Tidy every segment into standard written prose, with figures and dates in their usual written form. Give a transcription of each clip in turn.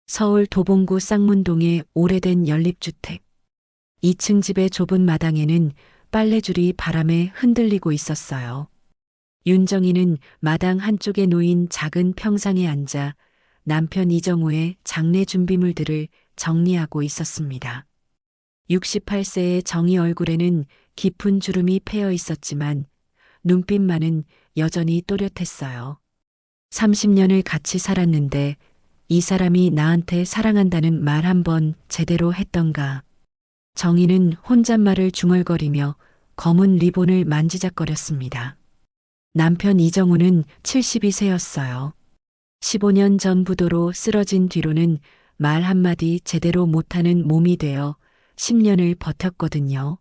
서울 도봉구 쌍문동의 오래된 연립주택. 2층 집의 좁은 마당에는 빨래줄이 바람에 흔들리고 있었어요. 윤정이는 마당 한쪽에 놓인 작은 평상에 앉아 남편 이정우의 장례 준비물들을 정리하고 있었습니다. 68세의 정희 얼굴에는 깊은 주름이 패여 있었지만 눈빛만은 여전히 또렷했어요. 30년을 같이 살았는데 이 사람이 나한테 사랑한다는 말 한 번 제대로 했던가. 정희는 혼잣말을 중얼거리며 검은 리본을 만지작거렸습니다. 남편 이정우는 72세였어요. 15년 전 부도로 쓰러진 뒤로는 말 한마디 제대로 못하는 몸이 되어 10년을 버텼거든요.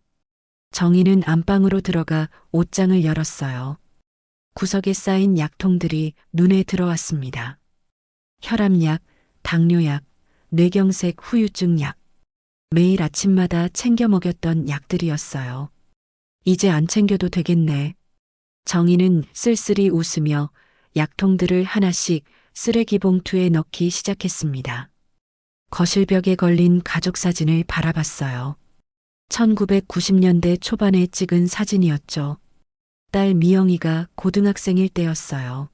정희는 안방으로 들어가 옷장을 열었어요. 구석에 쌓인 약통들이 눈에 들어왔습니다. 혈압약, 당뇨약, 뇌경색 후유증 약. 매일 아침마다 챙겨 먹였던 약들이었어요. 이제 안 챙겨도 되겠네. 정희는 쓸쓸히 웃으며 약통들을 하나씩 쓰레기 봉투에 넣기 시작했습니다. 거실벽에 걸린 가족 사진을 바라봤어요. 1990년대 초반에 찍은 사진이었죠. 딸 미영이가 고등학생일 때였어요.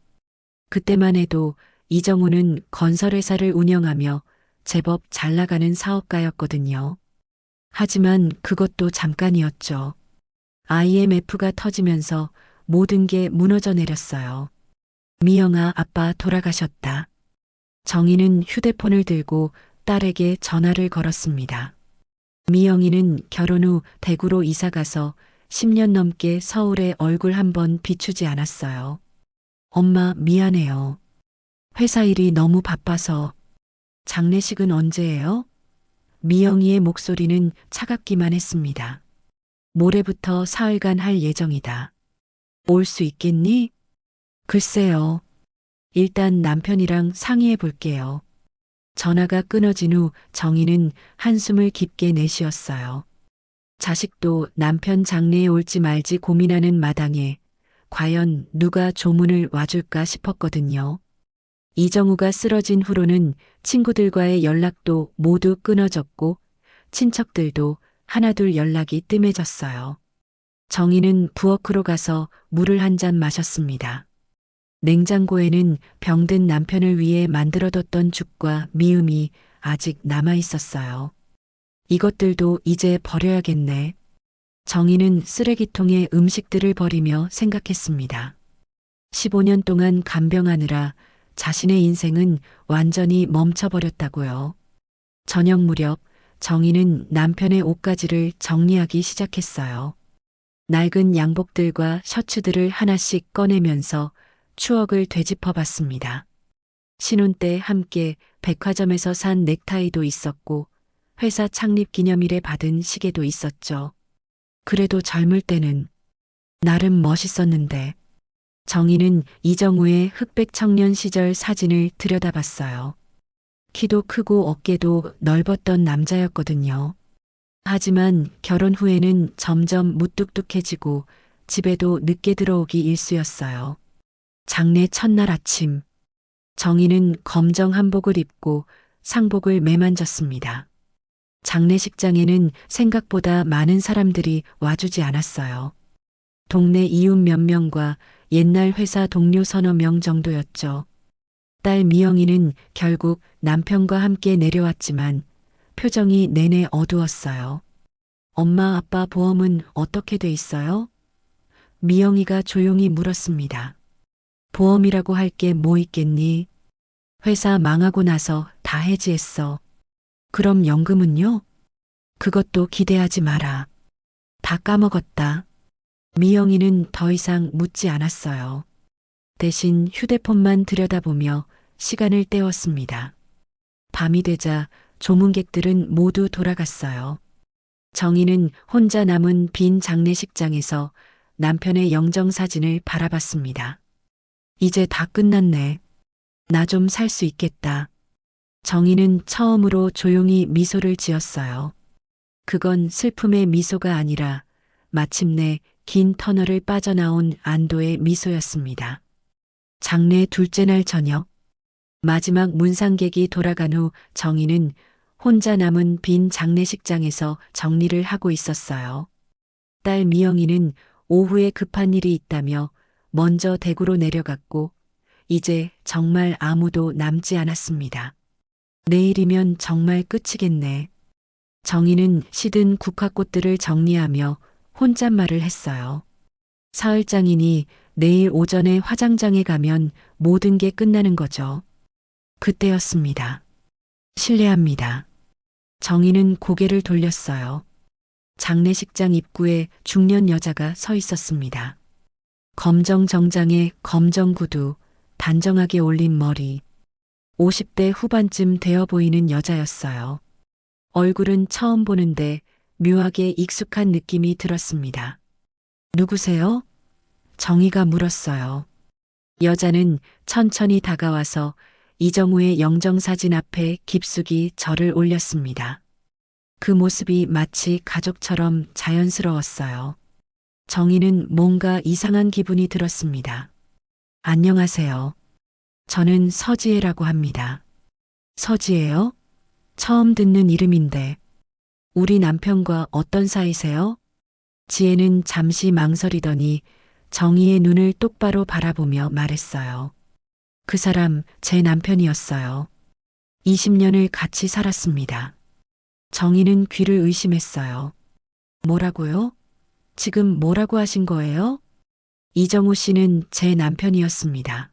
그때만 해도 이정우는 건설회사를 운영하며 제법 잘 나가는 사업가였거든요. 하지만 그것도 잠깐이었죠. IMF가 터지면서 모든 게 무너져 내렸어요. 미영아, 아빠 돌아가셨다. 정희는 휴대폰을 들고 딸에게 전화를 걸었습니다. 미영이는 결혼 후 대구로 이사가서 10년 넘게 서울에 얼굴 한번 비추지 않았어요. 엄마, 미안해요. 회사 일이 너무 바빠서. 장례식은 언제예요? 미영이의 목소리는 차갑기만 했습니다. 모레부터 사흘간 할 예정이다. 올 수 있겠니? 글쎄요. 일단 남편이랑 상의해 볼게요. 전화가 끊어진 후 정희는 한숨을 깊게 내쉬었어요. 자식도 남편 장례에 올지 말지 고민하는 마당에 과연 누가 조문을 와줄까 싶었거든요. 이정우가 쓰러진 후로는 친구들과의 연락도 모두 끊어졌고 친척들도 하나둘 연락이 뜸해졌어요. 정희는 부엌으로 가서 물을 한 잔 마셨습니다. 냉장고에는 병든 남편을 위해 만들어뒀던 죽과 미음이 아직 남아 있었어요. 이것들도 이제 버려야겠네. 정희는 쓰레기통에 음식들을 버리며 생각했습니다. 15년 동안 간병하느라 자신의 인생은 완전히 멈춰버렸다고요. 저녁 무렵 정희는 남편의 옷가지를 정리하기 시작했어요. 낡은 양복들과 셔츠들을 하나씩 꺼내면서 추억을 되짚어 봤습니다. 신혼 때 함께 백화점에서 산 넥타이도 있었고 회사 창립 기념일에 받은 시계도 있었죠. 그래도 젊을 때는 나름 멋있었는데. 정희는 이정우의 흑백 청년 시절 사진을 들여다봤어요. 키도 크고 어깨도 넓었던 남자였거든요. 하지만 결혼 후에는 점점 무뚝뚝해지고 집에도 늦게 들어오기 일쑤였어요. 장례 첫날 아침, 정희는 검정 한복을 입고 상복을 매만졌습니다. 장례식장에는 생각보다 많은 사람들이 와주지 않았어요. 동네 이웃 몇 명과 옛날 회사 동료 서너 명 정도였죠. 딸 미영이는 결국 남편과 함께 내려왔지만 표정이 내내 어두웠어요. 엄마, 아빠 보험은 어떻게 돼 있어요? 미영이가 조용히 물었습니다. 보험이라고 할 게 뭐 있겠니? 회사 망하고 나서 다 해지했어. 그럼 연금은요? 그것도 기대하지 마라. 다 까먹었다. 미영이는 더 이상 묻지 않았어요. 대신 휴대폰만 들여다보며 시간을 때웠습니다. 밤이 되자 조문객들은 모두 돌아갔어요. 정희는 혼자 남은 빈 장례식장에서 남편의 영정사진을 바라봤습니다. 이제 다 끝났네. 나 좀 살 수 있겠다. 정희는 처음으로 조용히 미소를 지었어요. 그건 슬픔의 미소가 아니라 마침내 긴 터널을 빠져나온 안도의 미소였습니다. 장례 둘째 날 저녁, 마지막 문상객이 돌아간 후 정희는 혼자 남은 빈 장례식장에서 정리를 하고 있었어요. 딸 미영이는 오후에 급한 일이 있다며 먼저 대구로 내려갔고 이제 정말 아무도 남지 않았습니다. 내일이면 정말 끝이겠네. 정희는 시든 국화꽃들을 정리하며 혼잣말을 했어요. 사흘장이니 내일 오전에 화장장에 가면 모든 게 끝나는 거죠. 그때였습니다. 실례합니다. 정희는 고개를 돌렸어요. 장례식장 입구에 중년 여자가 서 있었습니다. 검정 정장에 검정 구두, 단정하게 올린 머리. 50대 후반쯤 되어 보이는 여자였어요. 얼굴은 처음 보는데 묘하게 익숙한 느낌이 들었습니다. 누구세요? 정희가 물었어요. 여자는 천천히 다가와서 이정우의 영정사진 앞에 깊숙이 절을 올렸습니다. 그 모습이 마치 가족처럼 자연스러웠어요. 정희는 뭔가 이상한 기분이 들었습니다. 안녕하세요. 저는 서지혜라고 합니다. 서지혜요? 처음 듣는 이름인데. 우리 남편과 어떤 사이세요? 지혜는 잠시 망설이더니 정희의 눈을 똑바로 바라보며 말했어요. 그 사람 제 남편이었어요. 20년을 같이 살았습니다. 정희는 귀를 의심했어요. 뭐라고요? 지금 뭐라고 하신 거예요? 이정우 씨는 제 남편이었습니다.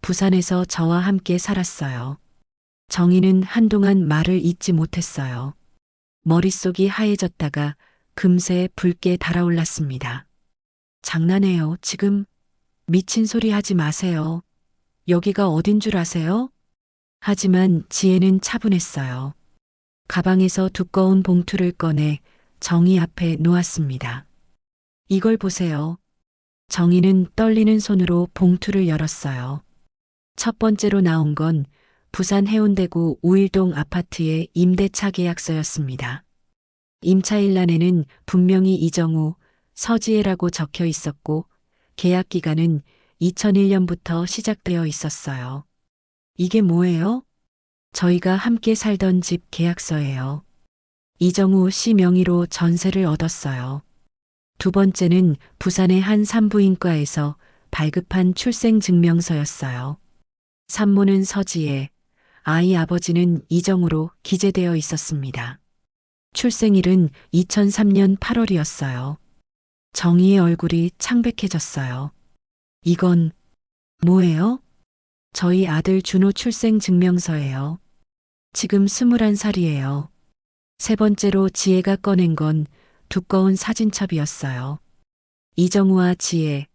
부산에서 저와 함께 살았어요. 정희는 한동안 말을 잇지 못했어요. 머릿속이 하얘졌다가 금세 붉게 달아올랐습니다. 장난해요, 지금? 미친 소리 하지 마세요. 여기가 어딘 줄 아세요? 하지만 지혜는 차분했어요. 가방에서 두꺼운 봉투를 꺼내 정희 앞에 놓았습니다. 이걸 보세요. 정희는 떨리는 손으로 봉투를 열었어요. 첫 번째로 나온 건 부산 해운대구 우일동 아파트의 임대차 계약서였습니다. 임차일란에는 분명히 이정우, 서지혜라고 적혀 있었고 계약 기간은 2001년부터 시작되어 있었어요. 이게 뭐예요? 저희가 함께 살던 집 계약서예요. 이정우 씨 명의로 전세를 얻었어요. 두 번째는 부산의 한 산부인과에서 발급한 출생증명서였어요. 산모는 서지혜, 아이 아버지는 이정우로 기재되어 있었습니다. 출생일은 2003년 8월이었어요. 정희의 얼굴이 창백해졌어요. 이건 뭐예요? 저희 아들 준호 출생증명서예요. 지금 21살이에요. 세 번째로 지혜가 꺼낸 건 두꺼운 사진첩이었어요. 이정우와 지혜,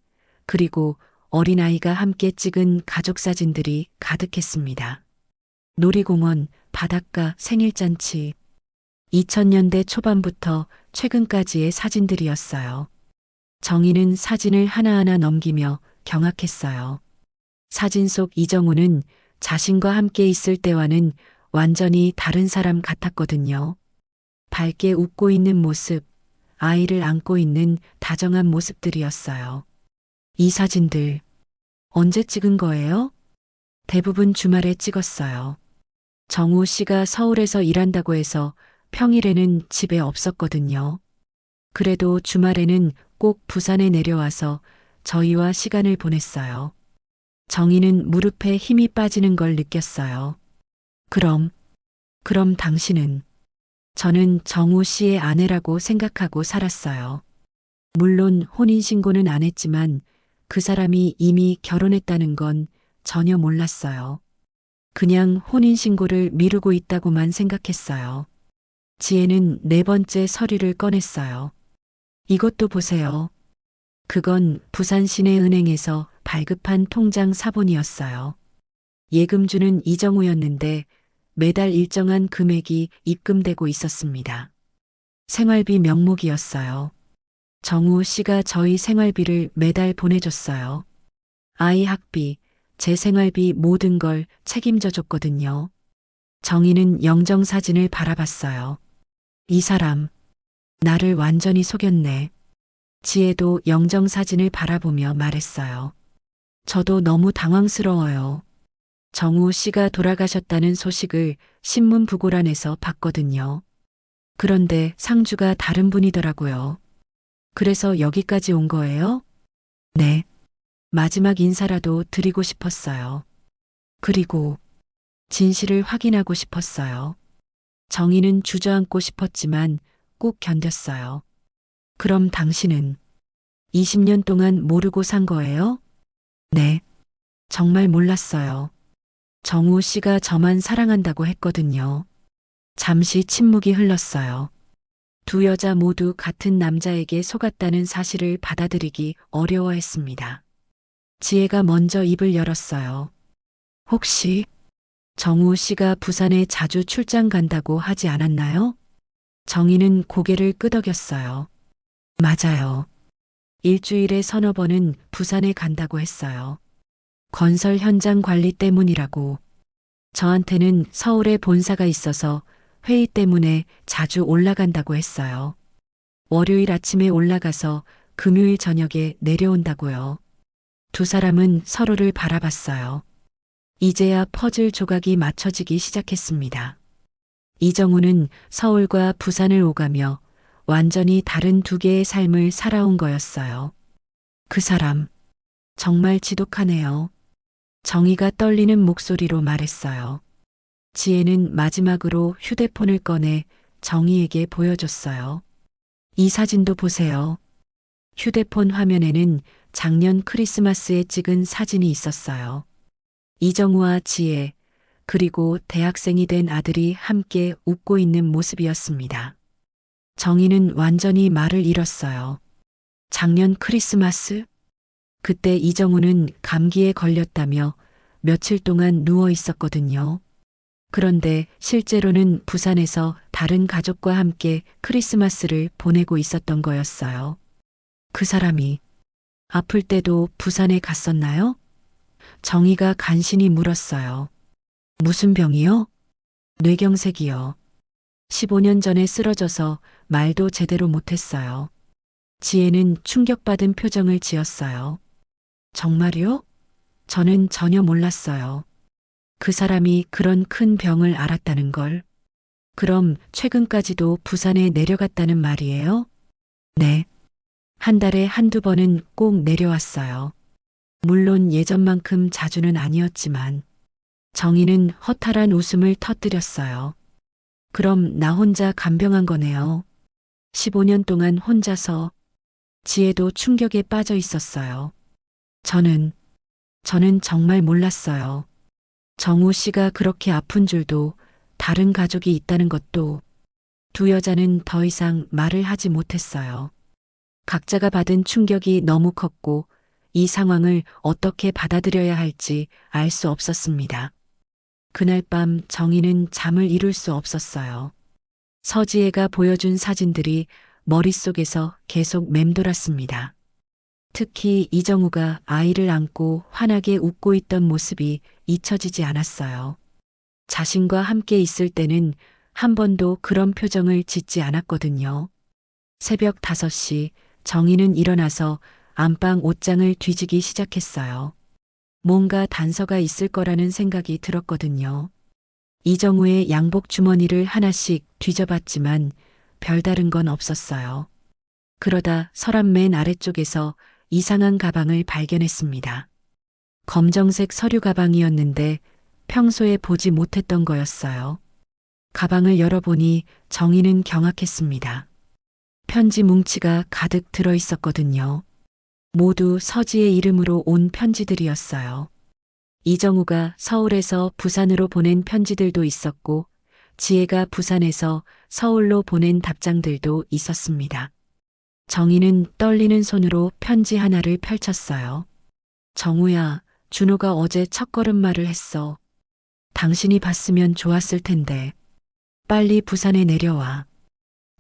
그리고 어린아이가 함께 찍은 가족사진들이 가득했습니다. 놀이공원, 바닷가, 생일잔치. 2000년대 초반부터 최근까지의 사진들이었어요. 정희는 사진을 하나하나 넘기며 경악했어요. 사진 속 이정우는 자신과 함께 있을 때와는 완전히 다른 사람 같았거든요. 밝게 웃고 있는 모습, 아이를 안고 있는 다정한 모습들이었어요. 이 사진들 언제 찍은 거예요? 대부분 주말에 찍었어요. 정우 씨가 서울에서 일한다고 해서 평일에는 집에 없었거든요. 그래도 주말에는 꼭 부산에 내려와서 저희와 시간을 보냈어요. 정희는 무릎에 힘이 빠지는 걸 느꼈어요. 그럼 당신은? 저는 정우 씨의 아내라고 생각하고 살았어요. 물론 혼인신고는 안 했지만 그 사람이 이미 결혼했다는 건 전혀 몰랐어요. 그냥 혼인신고를 미루고 있다고만 생각했어요. 지혜는 네 번째 서류를 꺼냈어요. 이것도 보세요. 그건 부산시내은행에서 발급한 통장 사본이었어요. 예금주는 이정우였는데 매달 일정한 금액이 입금되고 있었습니다. 생활비 명목이었어요. 정우 씨가 저희 생활비를 매달 보내줬어요. 아이 학비, 제 생활비 모든 걸 책임져 줬거든요. 정희는 영정사진을 바라봤어요. 이 사람, 나를 완전히 속였네. 지혜도 영정사진을 바라보며 말했어요. 저도 너무 당황스러워요. 정우 씨가 돌아가셨다는 소식을 신문 부고란에서 봤거든요. 그런데 상주가 다른 분이더라고요. 그래서 여기까지 온 거예요? 네. 마지막 인사라도 드리고 싶었어요. 그리고 진실을 확인하고 싶었어요. 정의는 주저앉고 싶었지만 꼭 견뎠어요. 그럼 당신은 20년 동안 모르고 산 거예요? 네. 정말 몰랐어요. 정우 씨가 저만 사랑한다고 했거든요. 잠시 침묵이 흘렀어요. 두 여자 모두 같은 남자에게 속았다는 사실을 받아들이기 어려워했습니다. 지혜가 먼저 입을 열었어요. 혹시 정우 씨가 부산에 자주 출장 간다고 하지 않았나요? 정희는 고개를 끄덕였어요. 맞아요. 일주일에 서너 번은 부산에 간다고 했어요. 건설 현장 관리 때문이라고. 저한테는 서울에 본사가 있어서 회의 때문에 자주 올라간다고 했어요. 월요일 아침에 올라가서 금요일 저녁에 내려온다고요. 두 사람은 서로를 바라봤어요. 이제야 퍼즐 조각이 맞춰지기 시작했습니다. 이정우는 서울과 부산을 오가며 완전히 다른 두 개의 삶을 살아온 거였어요. 그 사람, 정말 지독하네요. 정의가 떨리는 목소리로 말했어요. 지혜는 마지막으로 휴대폰을 꺼내 정의에게 보여줬어요. 이 사진도 보세요. 휴대폰 화면에는 작년 크리스마스에 찍은 사진이 있었어요. 이정우와 지혜, 그리고 대학생이 된 아들이 함께 웃고 있는 모습이었습니다. 정희는 완전히 말을 잃었어요. 작년 크리스마스? 그때 이정우는 감기에 걸렸다며 며칠 동안 누워 있었거든요. 그런데 실제로는 부산에서 다른 가족과 함께 크리스마스를 보내고 있었던 거였어요. 그 사람이 아플 때도 부산에 갔었나요? 정희가 간신히 물었어요. 무슨 병이요? 뇌경색이요. 15년 전에 쓰러져서 말도 제대로 못했어요. 지혜는 충격받은 표정을 지었어요. 정말요? 저는 전혀 몰랐어요. 그 사람이 그런 큰 병을 앓았다는 걸. 그럼 최근까지도 부산에 내려갔다는 말이에요? 네. 한 달에 한두 번은 꼭 내려왔어요. 물론 예전만큼 자주는 아니었지만 정희는 허탈한 웃음을 터뜨렸어요. 그럼 나 혼자 간병한 거네요. 15년 동안 혼자서. 지혜도 충격에 빠져 있었어요. 저는 정말 몰랐어요. 정우 씨가 그렇게 아픈 줄도, 다른 가족이 있다는 것도. 두 여자는 더 이상 말을 하지 못했어요. 각자가 받은 충격이 너무 컸고 이 상황을 어떻게 받아들여야 할지 알 수 없었습니다. 그날 밤 정희는 잠을 이룰 수 없었어요. 서지혜가 보여준 사진들이 머릿속에서 계속 맴돌았습니다. 특히 이정우가 아이를 안고 환하게 웃고 있던 모습이 잊혀지지 않았어요. 자신과 함께 있을 때는 한 번도 그런 표정을 짓지 않았거든요. 새벽 5시 정희는 일어나서 안방 옷장을 뒤지기 시작했어요. 뭔가 단서가 있을 거라는 생각이 들었거든요. 이정우의 양복 주머니를 하나씩 뒤져봤지만 별다른 건 없었어요. 그러다 서랍 맨 아래쪽에서 이상한 가방을 발견했습니다. 검정색 서류 가방이었는데 평소에 보지 못했던 거였어요. 가방을 열어보니 정희는 경악했습니다. 편지 뭉치가 가득 들어 있었거든요. 모두 서지의 이름으로 온 편지들이었어요. 이정우가 서울에서 부산으로 보낸 편지들도 있었고, 지혜가 부산에서 서울로 보낸 답장들도 있었습니다. 정희는 떨리는 손으로 편지 하나를 펼쳤어요. 정우야, 준호가 어제 첫걸음말을 했어. 당신이 봤으면 좋았을 텐데. 빨리 부산에 내려와.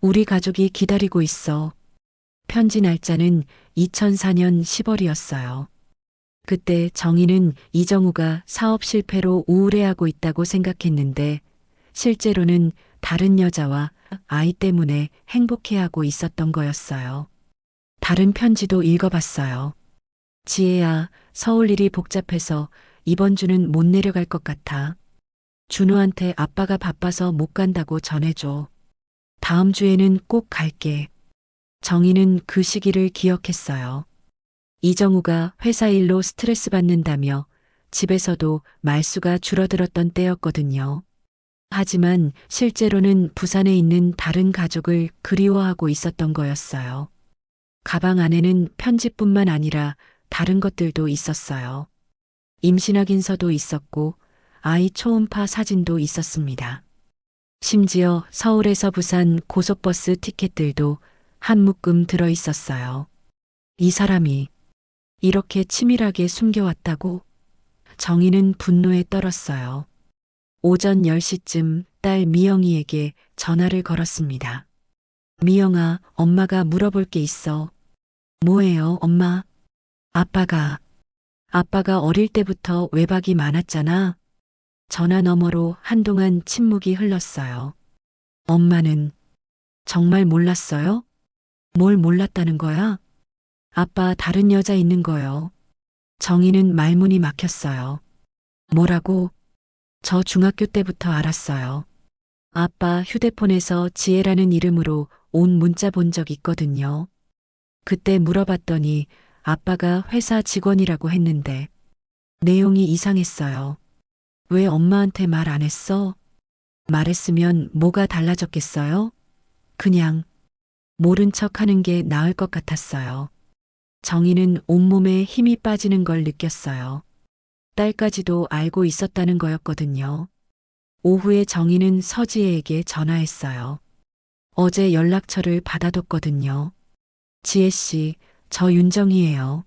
우리 가족이 기다리고 있어. 편지 날짜는 2004년 10월이었어요. 그때 정희는 이정우가 사업 실패로 우울해하고 있다고 생각했는데 실제로는 다른 여자와 아이 때문에 행복해하고 있었던 거였어요. 다른 편지도 읽어봤어요. 지혜야, 서울 일이 복잡해서 이번 주는 못 내려갈 것 같아. 준호한테 아빠가 바빠서 못 간다고 전해줘. 다음 주에는 꼭 갈게. 정희는 그 시기를 기억했어요. 이정우가 회사 일로 스트레스 받는다며 집에서도 말수가 줄어들었던 때였거든요. 하지만 실제로는 부산에 있는 다른 가족을 그리워하고 있었던 거였어요. 가방 안에는 편지뿐만 아니라 다른 것들도 있었어요. 임신 확인서도 있었고 아이 초음파 사진도 있었습니다. 심지어 서울에서 부산 고속버스 티켓들도 한 묶음 들어 있었어요. 이 사람이 이렇게 치밀하게 숨겨왔다고? 정희는 분노에 떨었어요. 오전 10시쯤 딸 미영이에게 전화를 걸었습니다. 미영아, 엄마가 물어볼 게 있어. 뭐예요, 엄마? 아빠가 어릴 때부터 외박이 많았잖아. 전화 너머로 한동안 침묵이 흘렀어요. 엄마는 정말 몰랐어요? 뭘 몰랐다는 거야? 아빠 다른 여자 있는 거요. 정희는 말문이 막혔어요. 뭐라고? 저 중학교 때부터 알았어요. 아빠 휴대폰에서 지혜라는 이름으로 온 문자 본 적 있거든요. 그때 물어봤더니 아빠가 회사 직원이라고 했는데 내용이 이상했어요. 왜 엄마한테 말 안 했어? 말했으면 뭐가 달라졌겠어요? 그냥 모른 척 하는 게 나을 것 같았어요. 정희는 온몸에 힘이 빠지는 걸 느꼈어요. 딸까지도 알고 있었다는 거였거든요. 오후에 정희는 서지혜에게 전화했어요. 어제 연락처를 받아뒀거든요. 지혜 씨, 저 윤정희예요.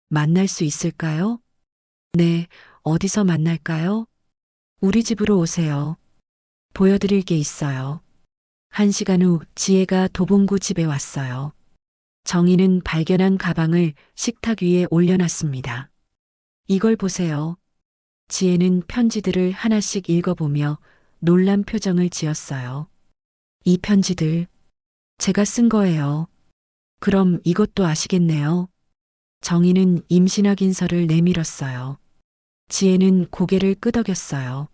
만날 수 있을까요? 네, 어디서 만날까요? 우리 집으로 오세요. 보여드릴 게 있어요. 1시간 후 지혜가 도봉구 집에 왔어요. 정희는 발견한 가방을 식탁 위에 올려놨습니다. 이걸 보세요. 지혜는 편지들을 하나씩 읽어보며 놀란 표정을 지었어요. 이 편지들, 제가 쓴 거예요. 그럼 이것도 아시겠네요. 정희는 임신 확인서를 내밀었어요. 지혜는 고개를 끄덕였어요.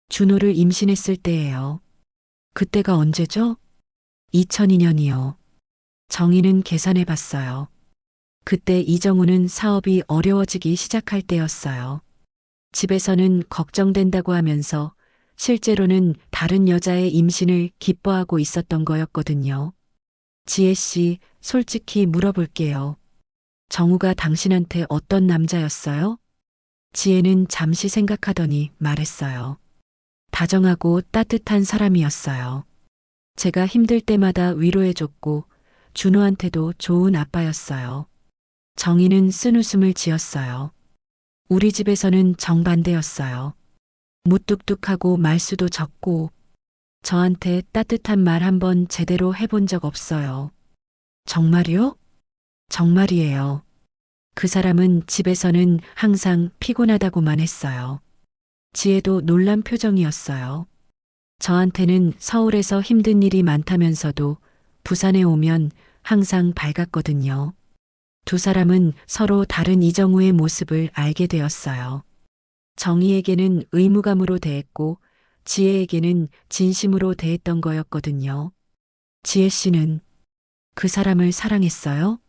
준호를 임신했을 때예요. 그때가 언제죠? 2002년이요. 정희는 계산해 봤어요. 그때 이정우는 사업이 어려워지기 시작할 때였어요. 집에서는 걱정된다고 하면서 실제로는 다른 여자의 임신을 기뻐하고 있었던 거였거든요. 지혜 씨, 솔직히 물어볼게요. 정우가 당신한테 어떤 남자였어요? 지혜는 잠시 생각하더니 말했어요. 다정하고 따뜻한 사람이었어요. 제가 힘들 때마다 위로해줬고 준호한테도 좋은 아빠였어요. 정희는 쓴웃음을 지었어요. 우리 집에서는 정반대였어요. 무뚝뚝하고 말수도 적고 저한테 따뜻한 말 한 번 제대로 해본 적 없어요. 정말이요? 정말이에요. 그 사람은 집에서는 항상 피곤하다고만 했어요. 지혜도 놀란 표정이었어요. 저한테는 서울에서 힘든 일이 많다면서도 부산에 오면 항상 밝았거든요. 두 사람은 서로 다른 이정우의 모습을 알게 되었어요. 정희에게는 의무감으로 대했고 지혜에게는 진심으로 대했던 거였거든요. 지혜 씨는 그 사람을 사랑했어요?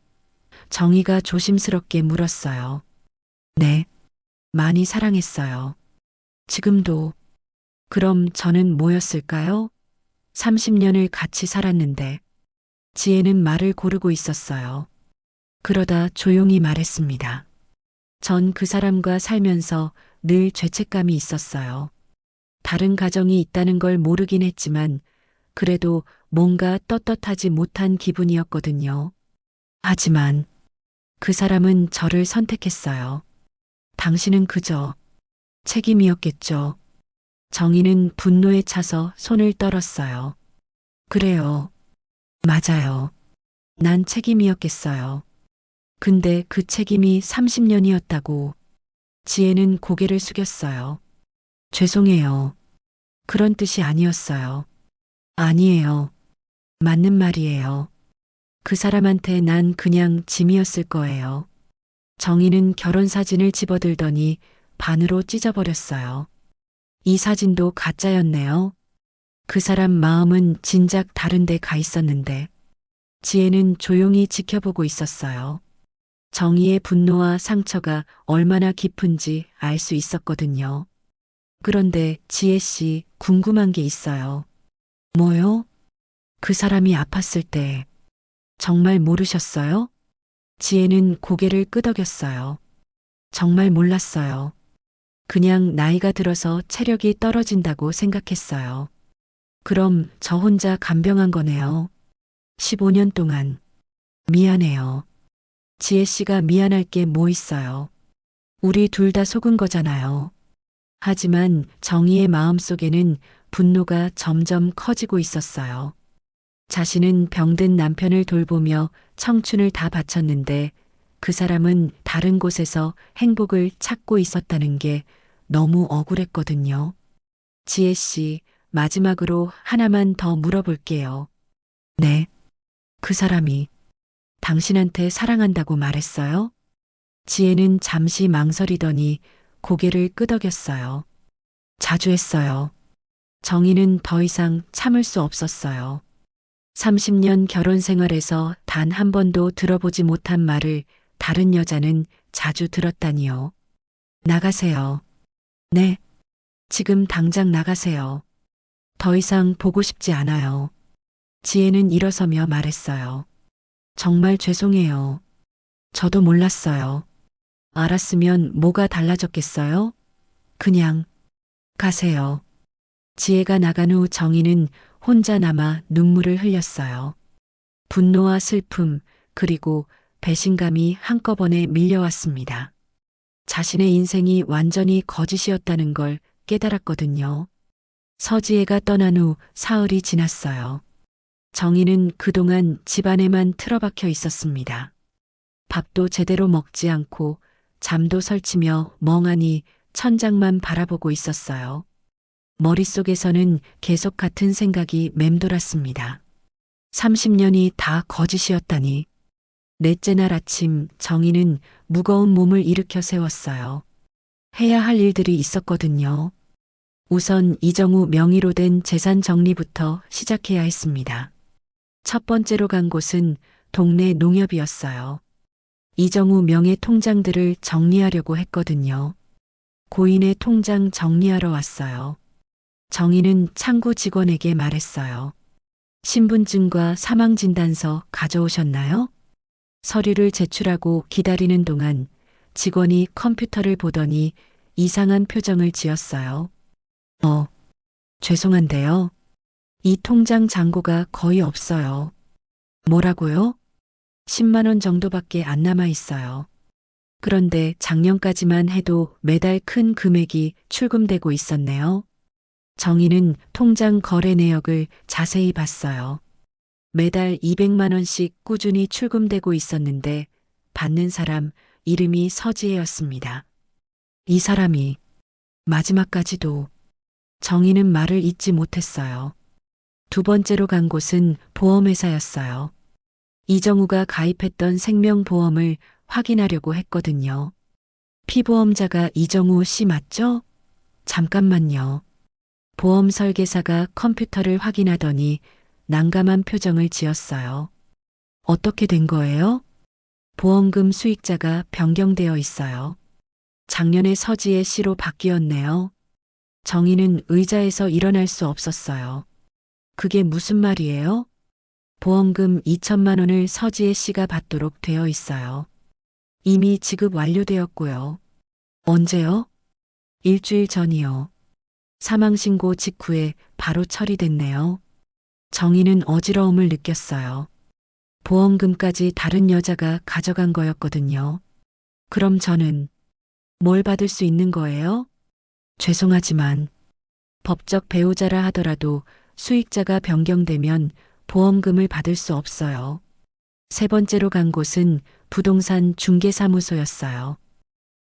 정희가 조심스럽게 물었어요. 네, 많이 사랑했어요. 지금도. 그럼 저는 뭐였을까요? 30년을 같이 살았는데. 지혜는 말을 고르고 있었어요. 그러다 조용히 말했습니다. 전 그 사람과 살면서 늘 죄책감이 있었어요. 다른 가정이 있다는 걸 모르긴 했지만 그래도 뭔가 떳떳하지 못한 기분이었거든요. 하지만 그 사람은 저를 선택했어요. 당신은 그저 책임이었겠죠. 정희는 분노에 차서 손을 떨었어요. 그래요. 맞아요. 난 책임이었겠어요. 근데 그 책임이 30년이었다고. 지혜는 고개를 숙였어요. 죄송해요. 그런 뜻이 아니었어요. 아니에요. 맞는 말이에요. 그 사람한테 난 그냥 짐이었을 거예요. 정희는 결혼 사진을 집어들더니 반으로 찢어버렸어요. 이 사진도 가짜였네요. 그 사람 마음은 진작 다른 데 가 있었는데 지혜는 조용히 지켜보고 있었어요. 정희의 분노와 상처가 얼마나 깊은지 알 수 있었거든요. 그런데 지혜 씨 궁금한 게 있어요. 뭐요? 그 사람이 아팠을 때 정말 모르셨어요? 지혜는 고개를 끄덕였어요. 정말 몰랐어요. 그냥 나이가 들어서 체력이 떨어진다고 생각했어요. 그럼 저 혼자 간병한 거네요. 15년 동안. 미안해요. 지혜 씨가 미안할 게 뭐 있어요. 우리 둘 다 속은 거잖아요. 하지만 정희의 마음속에는 분노가 점점 커지고 있었어요. 자신은 병든 남편을 돌보며 청춘을 다 바쳤는데 그 사람은 다른 곳에서 행복을 찾고 있었다는 게 너무 억울했거든요. 지혜 씨, 마지막으로 하나만 더 물어볼게요. 네. 그 사람이 당신한테 사랑한다고 말했어요? 지혜는 잠시 망설이더니 고개를 끄덕였어요. 자주 했어요. 정희는 더 이상 참을 수 없었어요. 30년 결혼 생활에서 단 한 번도 들어보지 못한 말을 다른 여자는 자주 들었다니요. 나가세요. 네. 지금 당장 나가세요. 더 이상 보고 싶지 않아요. 지혜는 일어서며 말했어요. 정말 죄송해요. 저도 몰랐어요. 알았으면 뭐가 달라졌겠어요? 그냥 가세요. 지혜가 나간 후 정희는 혼자 남아 눈물을 흘렸어요. 분노와 슬픔, 그리고 배신감이 한꺼번에 밀려왔습니다. 자신의 인생이 완전히 거짓이었다는 걸 깨달았거든요. 서지혜가 떠난 후 사흘이 지났어요. 정희는 그동안 집안에만 틀어박혀 있었습니다. 밥도 제대로 먹지 않고 잠도 설치며 멍하니 천장만 바라보고 있었어요. 머릿속에서는 계속 같은 생각이 맴돌았습니다. 30년이 다 거짓이었다니. 넷째 날 아침 정희는 무거운 몸을 일으켜 세웠어요. 해야 할 일들이 있었거든요. 우선 이정우 명의로 된 재산 정리부터 시작해야 했습니다. 첫 번째로 간 곳은 동네 농협이었어요. 이정우 명의 통장들을 정리하려고 했거든요. 고인의 통장 정리하러 왔어요. 정희는 창구 직원에게 말했어요. 신분증과 사망진단서 가져오셨나요? 서류를 제출하고 기다리는 동안 직원이 컴퓨터를 보더니 이상한 표정을 지었어요. 죄송한데요. 이 통장 잔고가 거의 없어요. 뭐라고요? 10만 원 정도밖에 안 남아 있어요. 그런데 작년까지만 해도 매달 큰 금액이 출금되고 있었네요. 정희는 통장 거래 내역을 자세히 봤어요. 매달 200만 원씩 꾸준히 출금되고 있었는데 받는 사람 이름이 서지혜였습니다. 이 사람이 마지막까지도. 정희는 말을 잇지 못했어요. 두 번째로 간 곳은 보험회사였어요. 이정우가 가입했던 생명보험을 확인하려고 했거든요. 피보험자가 이정우 씨 맞죠? 잠깐만요. 보험 설계사가 컴퓨터를 확인하더니 난감한 표정을 지었어요. 어떻게 된 거예요? 보험금 수익자가 변경되어 있어요. 작년에 서지혜 씨로 바뀌었네요. 정희는 의자에서 일어날 수 없었어요. 그게 무슨 말이에요? 보험금 2천만 원을 서지혜 씨가 받도록 되어 있어요. 이미 지급 완료되었고요. 언제요? 일주일 전이요. 사망신고 직후에 바로 처리됐네요. 정희는 어지러움을 느꼈어요. 보험금까지 다른 여자가 가져간 거였거든요. 그럼 저는 뭘 받을 수 있는 거예요? 죄송하지만 법적 배우자라 하더라도 수익자가 변경되면 보험금을 받을 수 없어요. 세 번째로 간 곳은 부동산 중개사무소였어요.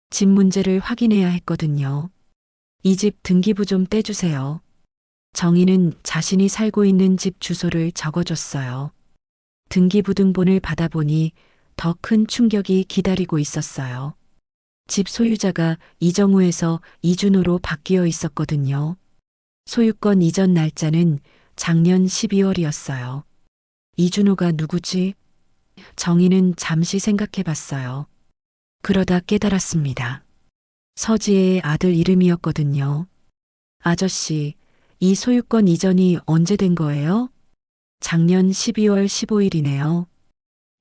집 문제를 확인해야 했거든요. 이 집 등기부 좀 떼주세요. 정희는 자신이 살고 있는 집 주소를 적어줬어요. 등기부등본을 받아보니 더 큰 충격이 기다리고 있었어요. 집 소유자가 이정우에서 이준호로 바뀌어 있었거든요. 소유권 이전 날짜는 작년 12월이었어요. 이준호가 누구지? 정희는 잠시 생각해 봤어요. 그러다 깨달았습니다. 서지혜의 아들 이름이었거든요. 아저씨, 이 소유권 이전이 언제 된 거예요? 작년 12월 15일이네요.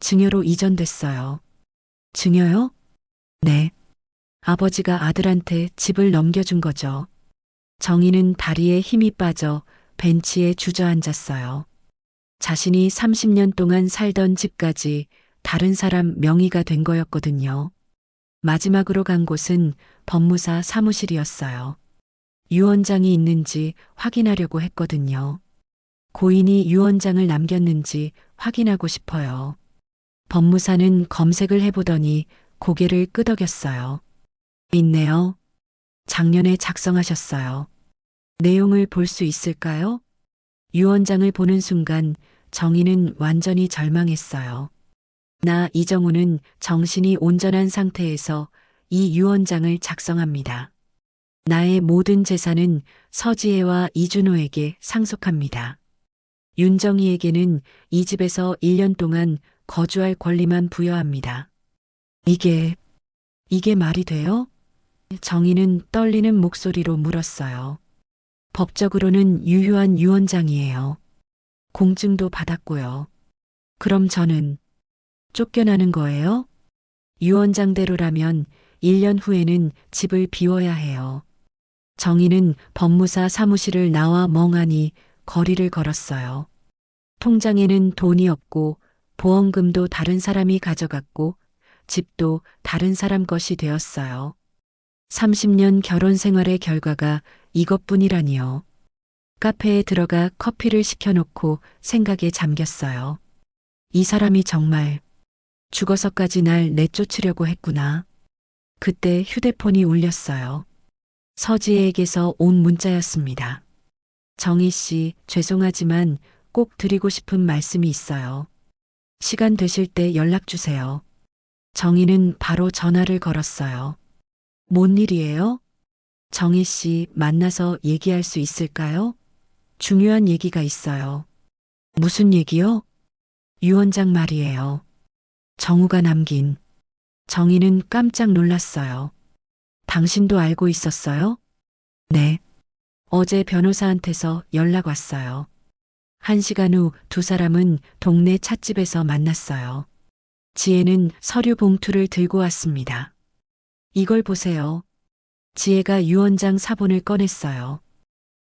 증여로 이전됐어요. 증여요? 네. 아버지가 아들한테 집을 넘겨준 거죠. 정희는 다리에 힘이 빠져 벤치에 주저앉았어요. 자신이 30년 동안 살던 집까지 다른 사람 명의가 된 거였거든요. 마지막으로 간 곳은 법무사 사무실이었어요. 유언장이 있는지 확인하려고 했거든요. 고인이 유언장을 남겼는지 확인하고 싶어요. 법무사는 검색을 해보더니 고개를 끄덕였어요. 있네요. 작년에 작성하셨어요. 내용을 볼 수 있을까요? 유언장을 보는 순간 정희는 완전히 절망했어요. 나 이정우는 정신이 온전한 상태에서 이 유언장을 작성합니다. 나의 모든 재산은 서지혜와 이준호에게 상속합니다. 윤정희에게는 이 집에서 1년 동안 거주할 권리만 부여합니다. 이게 말이 돼요? 정희는 떨리는 목소리로 물었어요. 법적으로는 유효한 유언장이에요. 공증도 받았고요. 그럼 저는 쫓겨나는 거예요? 유언장대로라면 1년 후에는 집을 비워야 해요. 정희는 법무사 사무실을 나와 멍하니 거리를 걸었어요. 통장에는 돈이 없고 보험금도 다른 사람이 가져갔고 집도 다른 사람 것이 되었어요. 30년 결혼 생활의 결과가 이것뿐이라니요. 카페에 들어가 커피를 시켜놓고 생각에 잠겼어요. 이 사람이 정말 죽어서까지 날 내쫓으려고 했구나. 그때 휴대폰이 울렸어요. 서지혜에게서 온 문자였습니다. 정희 씨, 죄송하지만 꼭 드리고 싶은 말씀이 있어요. 시간 되실 때 연락 주세요. 정희는 바로 전화를 걸었어요. 뭔 일이에요? 정희 씨, 만나서 얘기할 수 있을까요? 중요한 얘기가 있어요. 무슨 얘기요? 유언장 말이에요. 정우가 남긴. 정희는 깜짝 놀랐어요. 당신도 알고 있었어요? 네. 어제 변호사한테서 연락 왔어요. 1시간 후 두 사람은 동네 찻집에서 만났어요. 지혜는 서류 봉투를 들고 왔습니다. 이걸 보세요. 지혜가 유언장 사본을 꺼냈어요.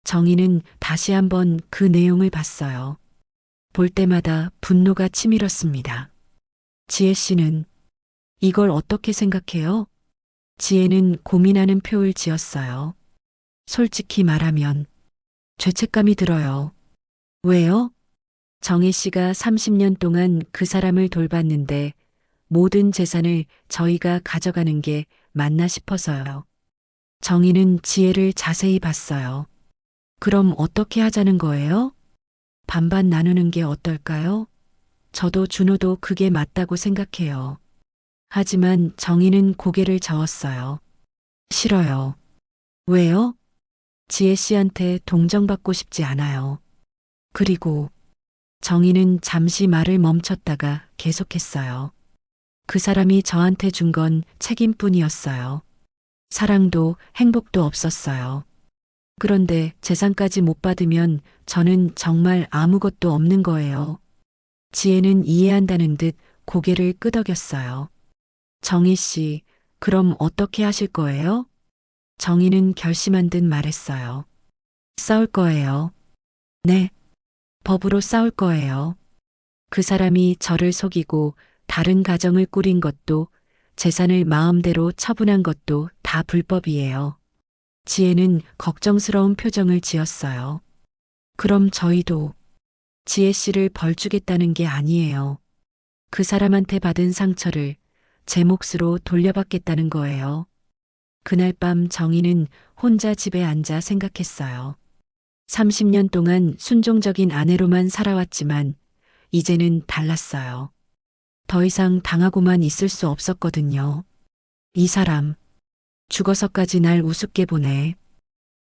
정희는 다시 한번 그 내용을 봤어요. 볼 때마다 분노가 치밀었습니다. 지혜 씨는 이걸 어떻게 생각해요? 지혜는 고민하는 표를 지었어요. 솔직히 말하면 죄책감이 들어요. 왜요? 정희 씨가 30년 동안 그 사람을 돌봤는데 모든 재산을 저희가 가져가는 게 맞나 싶어서요. 정희는 지혜를 자세히 봤어요. 그럼 어떻게 하자는 거예요? 반반 나누는 게 어떨까요? 저도 준호도 그게 맞다고 생각해요. 하지만 정희는 고개를 저었어요. 싫어요. 왜요? 지혜 씨한테 동정받고 싶지 않아요. 그리고 정희는 잠시 말을 멈췄다가 계속했어요. 그 사람이 저한테 준 건 책임뿐이었어요. 사랑도 행복도 없었어요. 그런데 재산까지 못 받으면 저는 정말 아무것도 없는 거예요. 지혜는 이해한다는 듯 고개를 끄덕였어요. 정희 씨, 그럼 어떻게 하실 거예요? 정희는 결심한 듯 말했어요. 싸울 거예요. 네. 법으로 싸울 거예요. 그 사람이 저를 속이고 다른 가정을 꾸린 것도 재산을 마음대로 처분한 것도 다 불법이에요. 지혜는 걱정스러운 표정을 지었어요. 그럼 저희도 지혜 씨를 벌주겠다는 게 아니에요. 그 사람한테 받은 상처를 제 몫으로 돌려받겠다는 거예요. 그날 밤 정희는 혼자 집에 앉아 생각했어요. 30년 동안 순종적인 아내로만 살아왔지만 이제는 달랐어요. 더 이상 당하고만 있을 수 없었거든요. 이 사람, 죽어서까지 날 우습게 보네.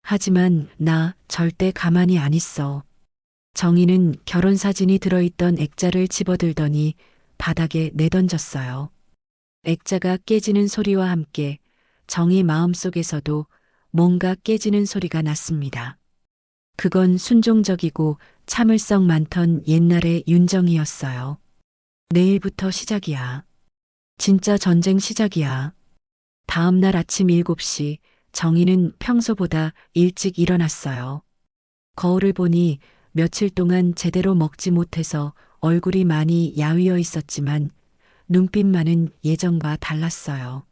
하지만 나 절대 가만히 안 있어. 정희는 결혼사진이 들어있던 액자를 집어들더니 바닥에 내던졌어요. 액자가 깨지는 소리와 함께 정희 마음속에서도 뭔가 깨지는 소리가 났습니다. 그건 순종적이고 참을성 많던 옛날의 윤정이었어요. 내일부터 시작이야. 진짜 전쟁 시작이야. 다음 날 아침 7시 정희는 평소보다 일찍 일어났어요. 거울을 보니 며칠 동안 제대로 먹지 못해서 얼굴이 많이 야위어 있었지만 눈빛만은 예전과 달랐어요.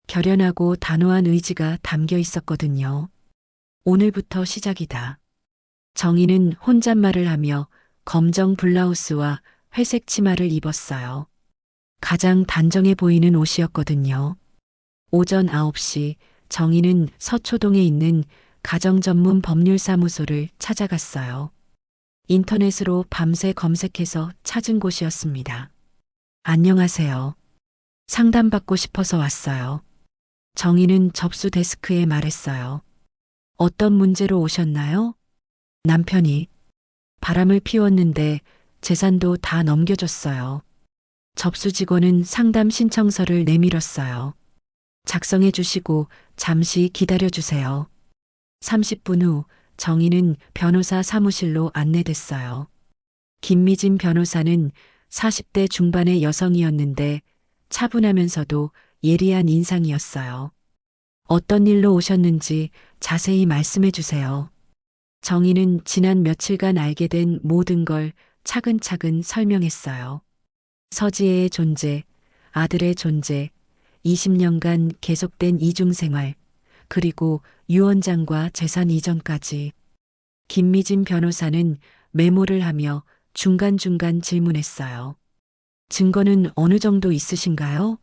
결연하고 단호한 의지가 담겨 있었거든요. 오늘부터 시작이다. 정희는 혼잣말을 하며 검정 블라우스와 회색 치마를 입었어요. 가장 단정해 보이는 옷이었거든요. 오전 9시 정희는 서초동에 있는 가정전문 법률사무소를 찾아갔어요. 인터넷으로 밤새 검색해서 찾은 곳이었습니다. 안녕하세요. 상담받고 싶어서 왔어요. 정희는 접수 데스크에 말했어요. 어떤 문제로 오셨나요? 남편이 바람을 피웠는데 재산도 다 넘겨줬어요. 접수 직원은 상담 신청서를 내밀었어요. 작성해 주시고 잠시 기다려 주세요. 30분 후 정희는 변호사 사무실로 안내됐어요. 김미진 변호사는 40대 중반의 여성이었는데 차분하면서도 예리한 인상이었어요. 어떤 일로 오셨는지 자세히 말씀해 주세요. 정희는 지난 며칠간 알게 된 모든 걸 차근차근 설명했어요. 서지혜의 존재, 아들의 존재, 20년간 계속된 이중생활, 그리고 유 원장과 재산 이전까지. 김미진 변호사는 메모를 하며 중간중간 질문했어요. 증거는 어느 정도 있으신가요?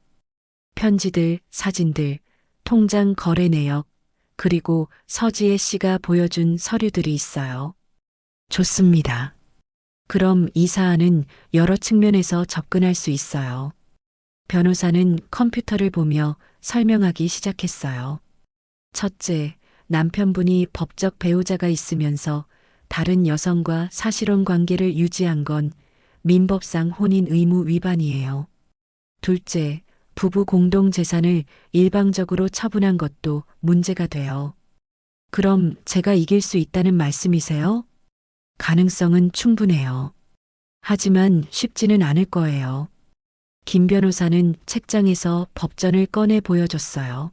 편지들, 사진들, 통장 거래 내역, 그리고 서지혜 씨가 보여준 서류들이 있어요. 좋습니다. 그럼 이 사안은 여러 측면에서 접근할 수 있어요. 변호사는 컴퓨터를 보며 설명하기 시작했어요. 첫째, 남편분이 법적 배우자가 있으면서 다른 여성과 사실혼 관계를 유지한 건 민법상 혼인 의무 위반이에요. 둘째, 부부 공동 재산을 일방적으로 처분한 것도 문제가 돼요. 그럼 제가 이길 수 있다는 말씀이세요? 가능성은 충분해요. 하지만 쉽지는 않을 거예요. 김 변호사는 책장에서 법전을 꺼내 보여줬어요.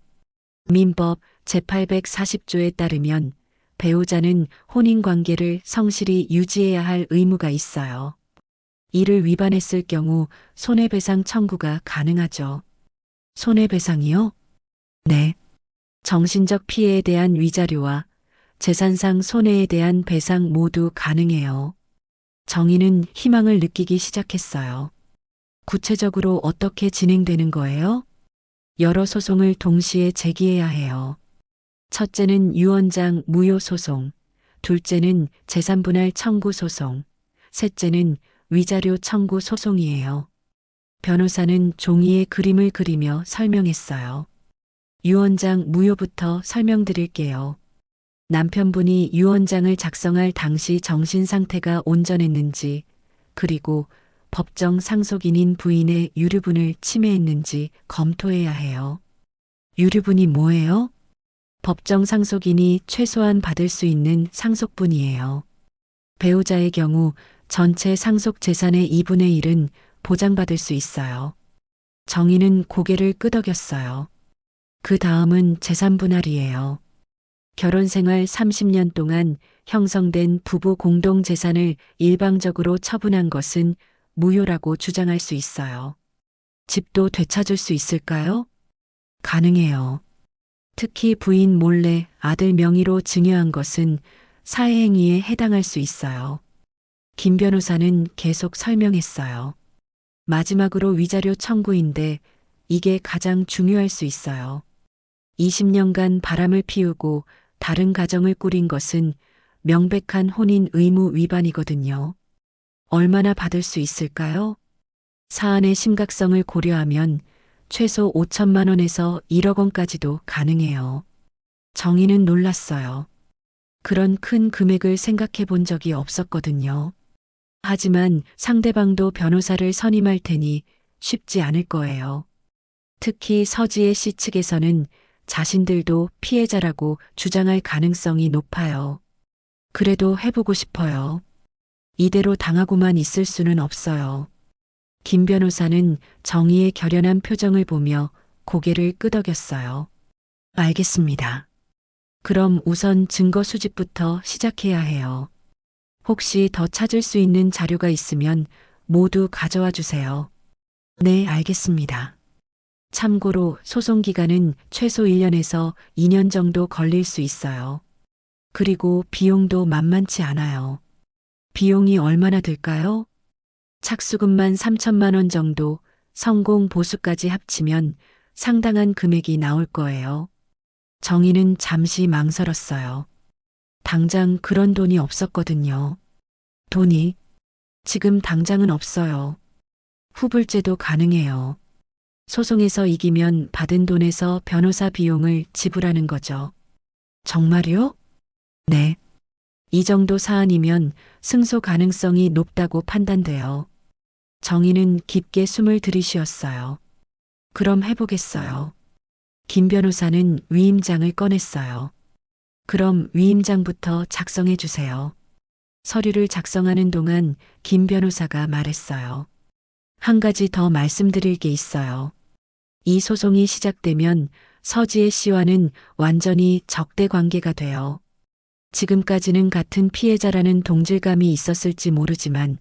민법 제840조에 따르면 배우자는 혼인관계를 성실히 유지해야 할 의무가 있어요. 이를 위반했을 경우 손해배상 청구가 가능하죠. 손해배상이요? 네. 정신적 피해에 대한 위자료와 재산상 손해에 대한 배상 모두 가능해요. 정희는 희망을 느끼기 시작했어요. 구체적으로 어떻게 진행되는 거예요? 여러 소송을 동시에 제기해야 해요. 첫째는 유 원장 무효 소송, 둘째는 재산분할 청구 소송, 셋째는 위자료 청구 소송이에요. 변호사는 종이에 그림을 그리며 설명했어요. 유 원장 무효부터 설명드릴게요. 남편분이 유 원장을 작성할 당시 정신 상태가 온전했는지, 그리고 법정 상속인인 부인의 유류분을 침해했는지 검토해야 해요. 유류분이 뭐예요? 법정 상속인이 최소한 받을 수 있는 상속분이에요. 배우자의 경우 전체 상속 재산의 2분의 1은 보장받을 수 있어요. 정희는 고개를 끄덕였어요. 그 다음은 재산 분할이에요. 결혼 생활 30년 동안 형성된 부부 공동 재산을 일방적으로 처분한 것은 무효라고 주장할 수 있어요. 집도 되찾을 수 있을까요? 가능해요. 특히 부인 몰래 아들 명의로 증여한 것은 사회행위에 해당할 수 있어요. 김 변호사는 계속 설명했어요. 마지막으로 위자료 청구인데 이게 가장 중요할 수 있어요. 20년간 바람을 피우고 다른 가정을 꾸린 것은 명백한 혼인 의무 위반이거든요. 얼마나 받을 수 있을까요? 사안의 심각성을 고려하면 최소 5천만 원에서 1억 원까지도 가능해요. 정희는 놀랐어요. 그런 큰 금액을 생각해 본 적이 없었거든요. 하지만 상대방도 변호사를 선임할 테니 쉽지 않을 거예요. 특히 서지혜 씨 측에서는 자신들도 피해자라고 주장할 가능성이 높아요. 그래도 해보고 싶어요. 이대로 당하고만 있을 수는 없어요. 김 변호사는 정희의 결연한 표정을 보며 고개를 끄덕였어요. 알겠습니다. 그럼 우선 증거 수집부터 시작해야 해요. 혹시 더 찾을 수 있는 자료가 있으면 모두 가져와 주세요. 네, 알겠습니다. 참고로 소송 기간은 최소 1년에서 2년 정도 걸릴 수 있어요. 그리고 비용도 만만치 않아요. 비용이 얼마나 들까요? 착수금만 3천만 원 정도, 성공 보수까지 합치면 상당한 금액이 나올 거예요. 정희는 잠시 망설였어요. 당장 그런 돈이 없었거든요. 돈이 지금 당장은 없어요. 후불제도 가능해요. 소송에서 이기면 받은 돈에서 변호사 비용을 지불하는 거죠. 정말요? 네. 이 정도 사안이면 승소 가능성이 높다고 판단돼요. 정희는 깊게 숨을 들이쉬었어요. 그럼 해보겠어요. 김 변호사는 위임장을 꺼냈어요. 그럼 위임장부터 작성해 주세요. 서류를 작성하는 동안 김 변호사가 말했어요. 한 가지 더 말씀드릴 게 있어요. 이 소송이 시작되면 서지혜 씨와는 완전히 적대 관계가 돼요. 지금까지는 같은 피해자라는 동질감이 있었을지 모르지만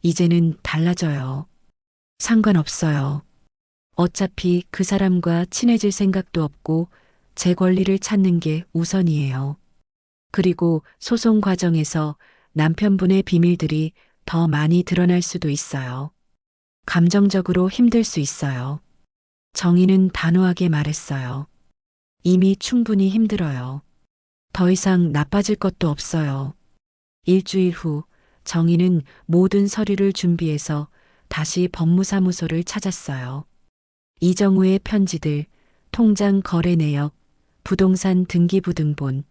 이제는 달라져요. 상관없어요. 어차피 그 사람과 친해질 생각도 없고 제 권리를 찾는 게 우선이에요. 그리고 소송 과정에서 남편분의 비밀들이 더 많이 드러날 수도 있어요. 감정적으로 힘들 수 있어요. 정희는 단호하게 말했어요. 이미 충분히 힘들어요. 더 이상 나빠질 것도 없어요. 일주일 후 정희는 모든 서류를 준비해서 다시 법무사무소를 찾았어요. 이정우의 편지들, 통장 거래 내역, 부동산 등기부등본,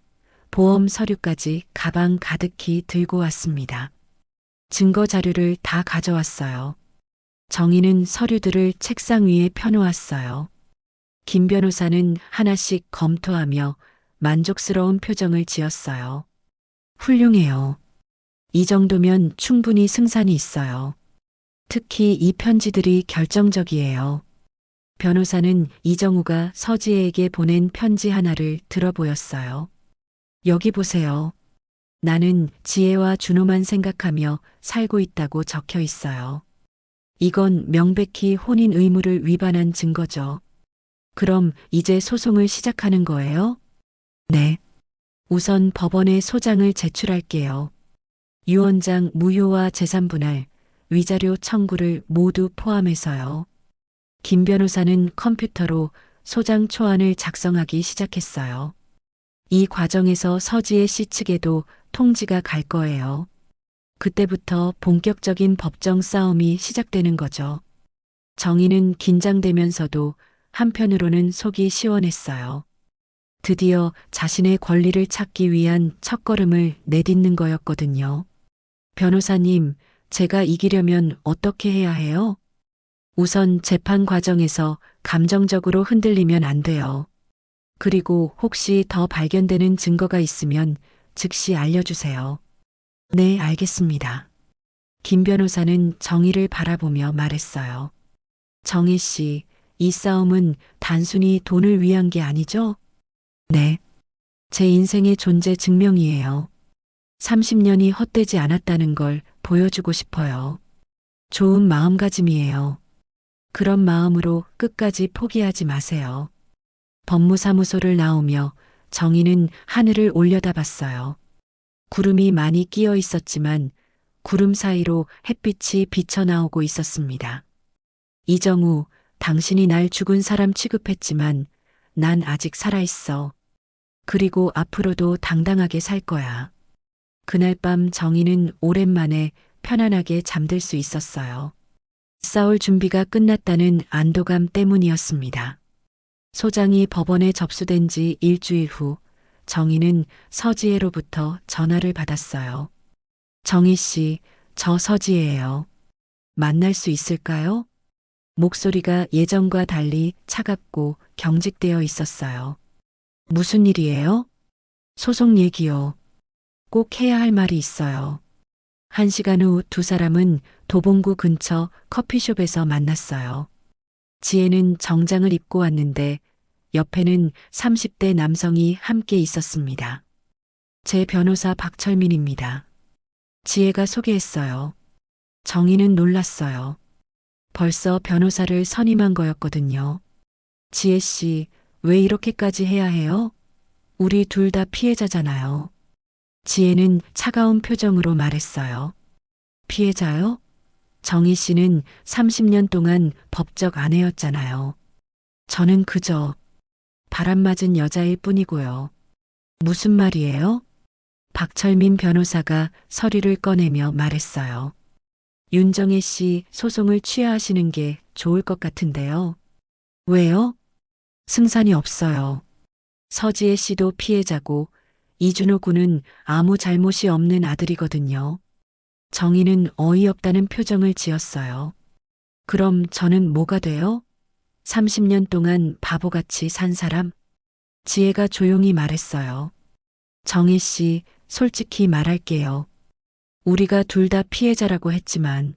보험 서류까지 가방 가득히 들고 왔습니다. 증거 자료를 다 가져왔어요. 정희는 서류들을 책상 위에 펴놓았어요. 김 변호사는 하나씩 검토하며 만족스러운 표정을 지었어요. 훌륭해요. 이 정도면 충분히 승산이 있어요. 특히 이 편지들이 결정적이에요. 변호사는 이정우가 서지혜에게 보낸 편지 하나를 들어보였어요. 여기 보세요. 나는 지혜와 준호만 생각하며 살고 있다고 적혀 있어요. 이건 명백히 혼인 의무를 위반한 증거죠. 그럼 이제 소송을 시작하는 거예요? 네. 우선 법원에 소장을 제출할게요. 유언장 무효와 재산분할, 위자료 청구를 모두 포함해서요. 김 변호사는 컴퓨터로 소장 초안을 작성하기 시작했어요. 이 과정에서 서지혜 씨 측에도 통지가 갈 거예요. 그때부터 본격적인 법정 싸움이 시작되는 거죠. 정희는 긴장되면서도 한편으로는 속이 시원했어요. 드디어 자신의 권리를 찾기 위한 첫걸음을 내딛는 거였거든요. 변호사님, 제가 이기려면 어떻게 해야 해요? 우선 재판 과정에서 감정적으로 흔들리면 안 돼요. 그리고 혹시 더 발견되는 증거가 있으면 즉시 알려주세요. 네, 알겠습니다. 김 변호사는 정희를 바라보며 말했어요. 정희 씨, 이 싸움은 단순히 돈을 위한 게 아니죠? 네. 제 인생의 존재 증명이에요. 30년이 헛되지 않았다는 걸 보여주고 싶어요. 좋은 마음가짐이에요. 그런 마음으로 끝까지 포기하지 마세요. 법무사무소를 나오며 정희는 하늘을 올려다봤어요. 구름이 많이 끼어 있었지만 구름 사이로 햇빛이 비쳐나오고 있었습니다. 이정우, 당신이 날 죽은 사람 취급했지만 난 아직 살아있어. 그리고 앞으로도 당당하게 살 거야. 그날 밤 정희는 오랜만에 편안하게 잠들 수 있었어요. 싸울 준비가 끝났다는 안도감 때문이었습니다. 소장이 법원에 접수된 지 일주일 후 정희는 서지혜로부터 전화를 받았어요. 정희 씨, 저 서지혜예요. 만날 수 있을까요? 목소리가 예전과 달리 차갑고 경직되어 있었어요. 무슨 일이에요? 소송 얘기요. 꼭 해야 할 말이 있어요. 1시간 후 두 사람은 도봉구 근처 커피숍에서 만났어요. 지혜는 정장을 입고 왔는데 옆에는 30대 남성이 함께 있었습니다. 제 변호사 박철민입니다. 지혜가 소개했어요. 정희는 놀랐어요. 벌써 변호사를 선임한 거였거든요. 지혜 씨, 왜 이렇게까지 해야 해요? 우리 둘 다 피해자잖아요. 지혜는 차가운 표정으로 말했어요. 피해자요? 정희 씨는 30년 동안 법적 아내였잖아요. 저는 그저 바람맞은 여자일 뿐이고요. 무슨 말이에요? 박철민 변호사가 서류를 꺼내며 말했어요. 윤정혜 씨 소송을 취하하시는 게 좋을 것 같은데요. 왜요? 승산이 없어요. 서지혜 씨도 피해자고 이준호 군은 아무 잘못이 없는 아들이거든요. 정희는 어이없다는 표정을 지었어요. 그럼 저는 뭐가 돼요? 30년 동안 바보같이 산 사람? 지혜가 조용히 말했어요. 정희 씨, 솔직히 말할게요. 우리가 둘 다 피해자라고 했지만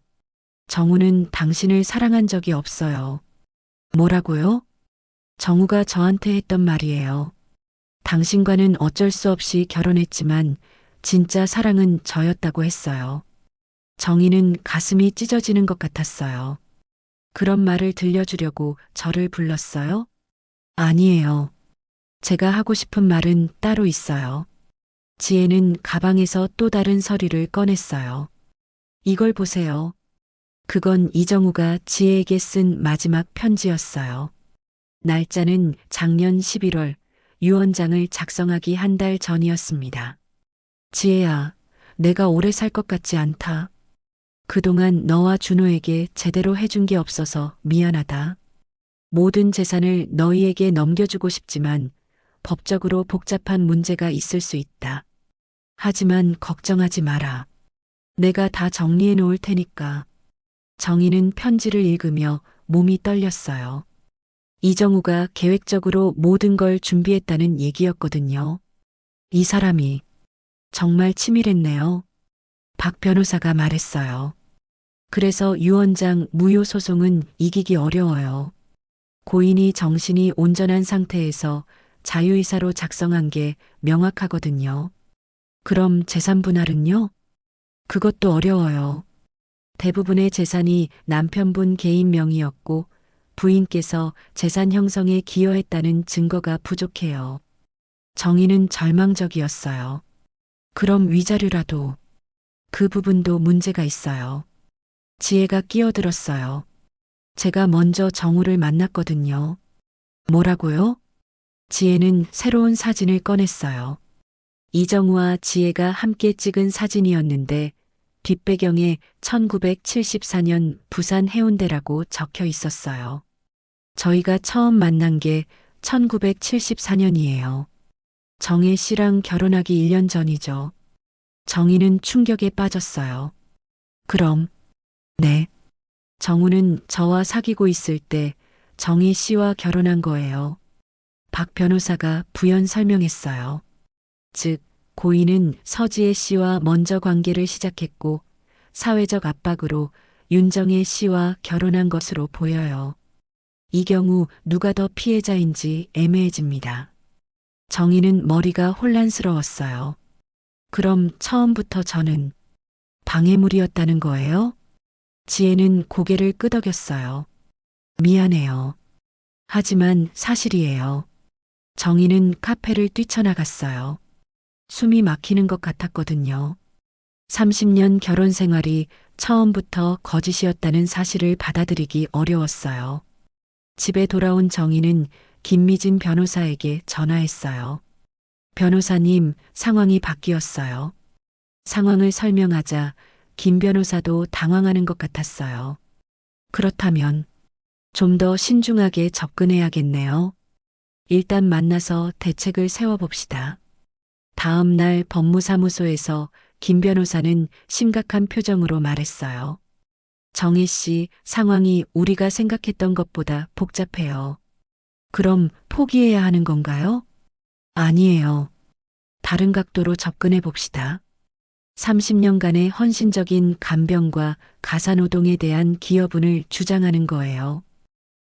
정우는 당신을 사랑한 적이 없어요. 뭐라고요? 정우가 저한테 했던 말이에요. 당신과는 어쩔 수 없이 결혼했지만 진짜 사랑은 저였다고 했어요. 정희는 가슴이 찢어지는 것 같았어요. 그런 말을 들려주려고 저를 불렀어요? 아니에요. 제가 하고 싶은 말은 따로 있어요. 지혜는 가방에서 또 다른 서류를 꺼냈어요. 이걸 보세요. 그건 이정우가 지혜에게 쓴 마지막 편지였어요. 날짜는 작년 11월 유언장을 작성하기 한 달 전이었습니다. 지혜야, 내가 오래 살 것 같지 않다. 그동안 너와 준호에게 제대로 해준 게 없어서 미안하다. 모든 재산을 너희에게 넘겨주고 싶지만 법적으로 복잡한 문제가 있을 수 있다. 하지만 걱정하지 마라. 내가 다 정리해 놓을 테니까. 정희는 편지를 읽으며 몸이 떨렸어요. 이정우가 계획적으로 모든 걸 준비했다는 얘기였거든요. 이 사람이 정말 치밀했네요. 박 변호사가 말했어요. 그래서 유언장 무효 소송은 이기기 어려워요. 고인이 정신이 온전한 상태에서 자유이사로 작성한 게 명확하거든요. 그럼 재산 분할은요? 그것도 어려워요. 대부분의 재산이 남편분 개인 명의였고 부인께서 재산 형성에 기여했다는 증거가 부족해요. 정의는 절망적이었어요. 그럼 위자료라도 그 부분도 문제가 있어요. 지혜가 끼어들었어요. 제가 먼저 정우를 만났거든요. 뭐라고요? 지혜는 새로운 사진을 꺼냈어요. 이정우와 지혜가 함께 찍은 사진이었는데 뒷배경에 1974년 부산 해운대라고 적혀 있었어요. 저희가 처음 만난 게 1974년이에요. 정혜 씨랑 결혼하기 1년 전이죠. 정희는 충격에 빠졌어요. 그럼, 네. 정우는 저와 사귀고 있을 때 정희 씨와 결혼한 거예요. 박 변호사가 부연 설명했어요. 즉, 고인은 서지혜 씨와 먼저 관계를 시작했고 사회적 압박으로 윤정혜 씨와 결혼한 것으로 보여요. 이 경우 누가 더 피해자인지 애매해집니다. 정희는 머리가 혼란스러웠어요. 그럼 처음부터 저는 방해물이었다는 거예요? 지혜는 고개를 끄덕였어요. 미안해요. 하지만 사실이에요. 정희는 카페를 뛰쳐나갔어요. 숨이 막히는 것 같았거든요. 30년 결혼 생활이 처음부터 거짓이었다는 사실을 받아들이기 어려웠어요. 집에 돌아온 정희는 김미진 변호사에게 전화했어요. 변호사님, 상황이 바뀌었어요. 상황을 설명하자 김 변호사도 당황하는 것 같았어요. 그렇다면 좀 더 신중하게 접근해야겠네요. 일단 만나서 대책을 세워봅시다. 다음 날 법무사무소에서 김 변호사는 심각한 표정으로 말했어요. 정혜 씨, 상황이 우리가 생각했던 것보다 복잡해요. 그럼 포기해야 하는 건가요? 아니에요. 다른 각도로 접근해 봅시다. 30년간의 헌신적인 간병과 가사노동에 대한 기여분을 주장하는 거예요.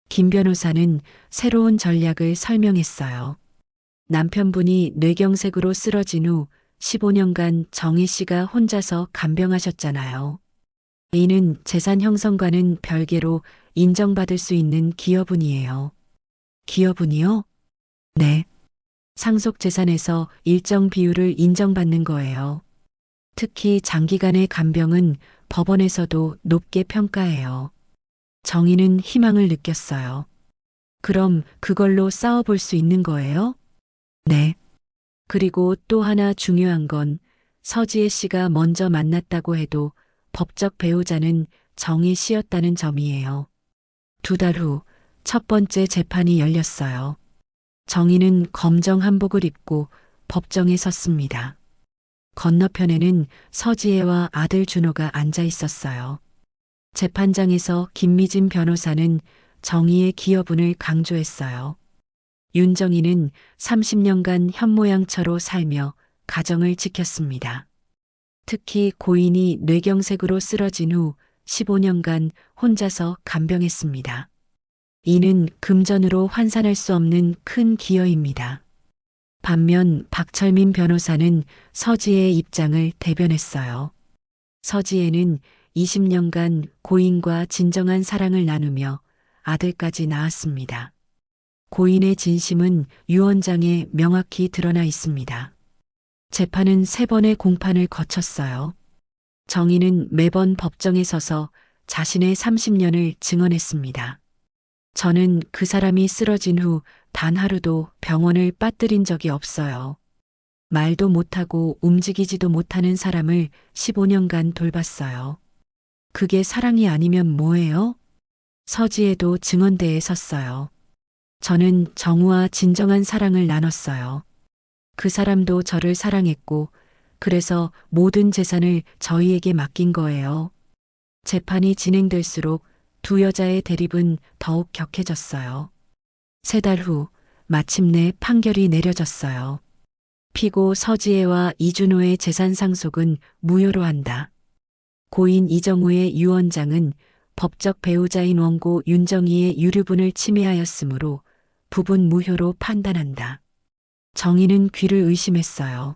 김 변호사는 새로운 전략을 설명했어요. 남편분이 뇌경색으로 쓰러진 후 15년간 정희 씨가 혼자서 간병하셨잖아요. 이는 재산 형성과는 별개로 인정받을 수 있는 기여분이에요. 기여분이요? 네. 상속 재산에서 일정 비율을 인정받는 거예요. 특히 장기간의 간병은 법원에서도 높게 평가해요. 정희는 희망을 느꼈어요. 그럼 그걸로 싸워볼 수 있는 거예요? 네. 그리고 또 하나 중요한 건 서지혜 씨가 먼저 만났다고 해도 법적 배우자는 정희 씨였다는 점이에요. 2달 후 첫 번째 재판이 열렸어요. 정희는 검정 한복을 입고 법정에 섰습니다. 건너편에는 서지혜와 아들 준호가 앉아 있었어요. 재판장에서 김미진 변호사는 정희의 기여분을 강조했어요. 윤정희는 30년간 현모양처로 살며 가정을 지켰습니다. 특히 고인이 뇌경색으로 쓰러진 후 15년간 혼자서 간병했습니다. 이는 금전으로 환산할 수 없는 큰 기여입니다. 반면 박철민 변호사는 서지혜의 입장을 대변했어요. 서지혜는 20년간 고인과 진정한 사랑을 나누며 아들까지 낳았습니다. 고인의 진심은 유언장에 명확히 드러나 있습니다. 재판은 3번의 공판을 거쳤어요. 정희는 매번 법정에 서서 자신의 30년을 증언했습니다. 저는 그 사람이 쓰러진 후 단 하루도 병원을 빠뜨린 적이 없어요. 말도 못하고 움직이지도 못하는 사람을 15년간 돌봤어요. 그게 사랑이 아니면 뭐예요? 서지혜도 증언대에 섰어요. 저는 정우와 진정한 사랑을 나눴어요. 그 사람도 저를 사랑했고, 그래서 모든 재산을 저희에게 맡긴 거예요. 재판이 진행될수록 두 여자의 대립은 더욱 격해졌어요. 3달 후 마침내 판결이 내려졌어요. 피고 서지혜와 이준호의 재산 상속은 무효로 한다. 고인 이정우의 유언장은 법적 배우자인 원고 윤정희의 유류분을 침해하였으므로 부분 무효로 판단한다. 정희는 귀를 의심했어요.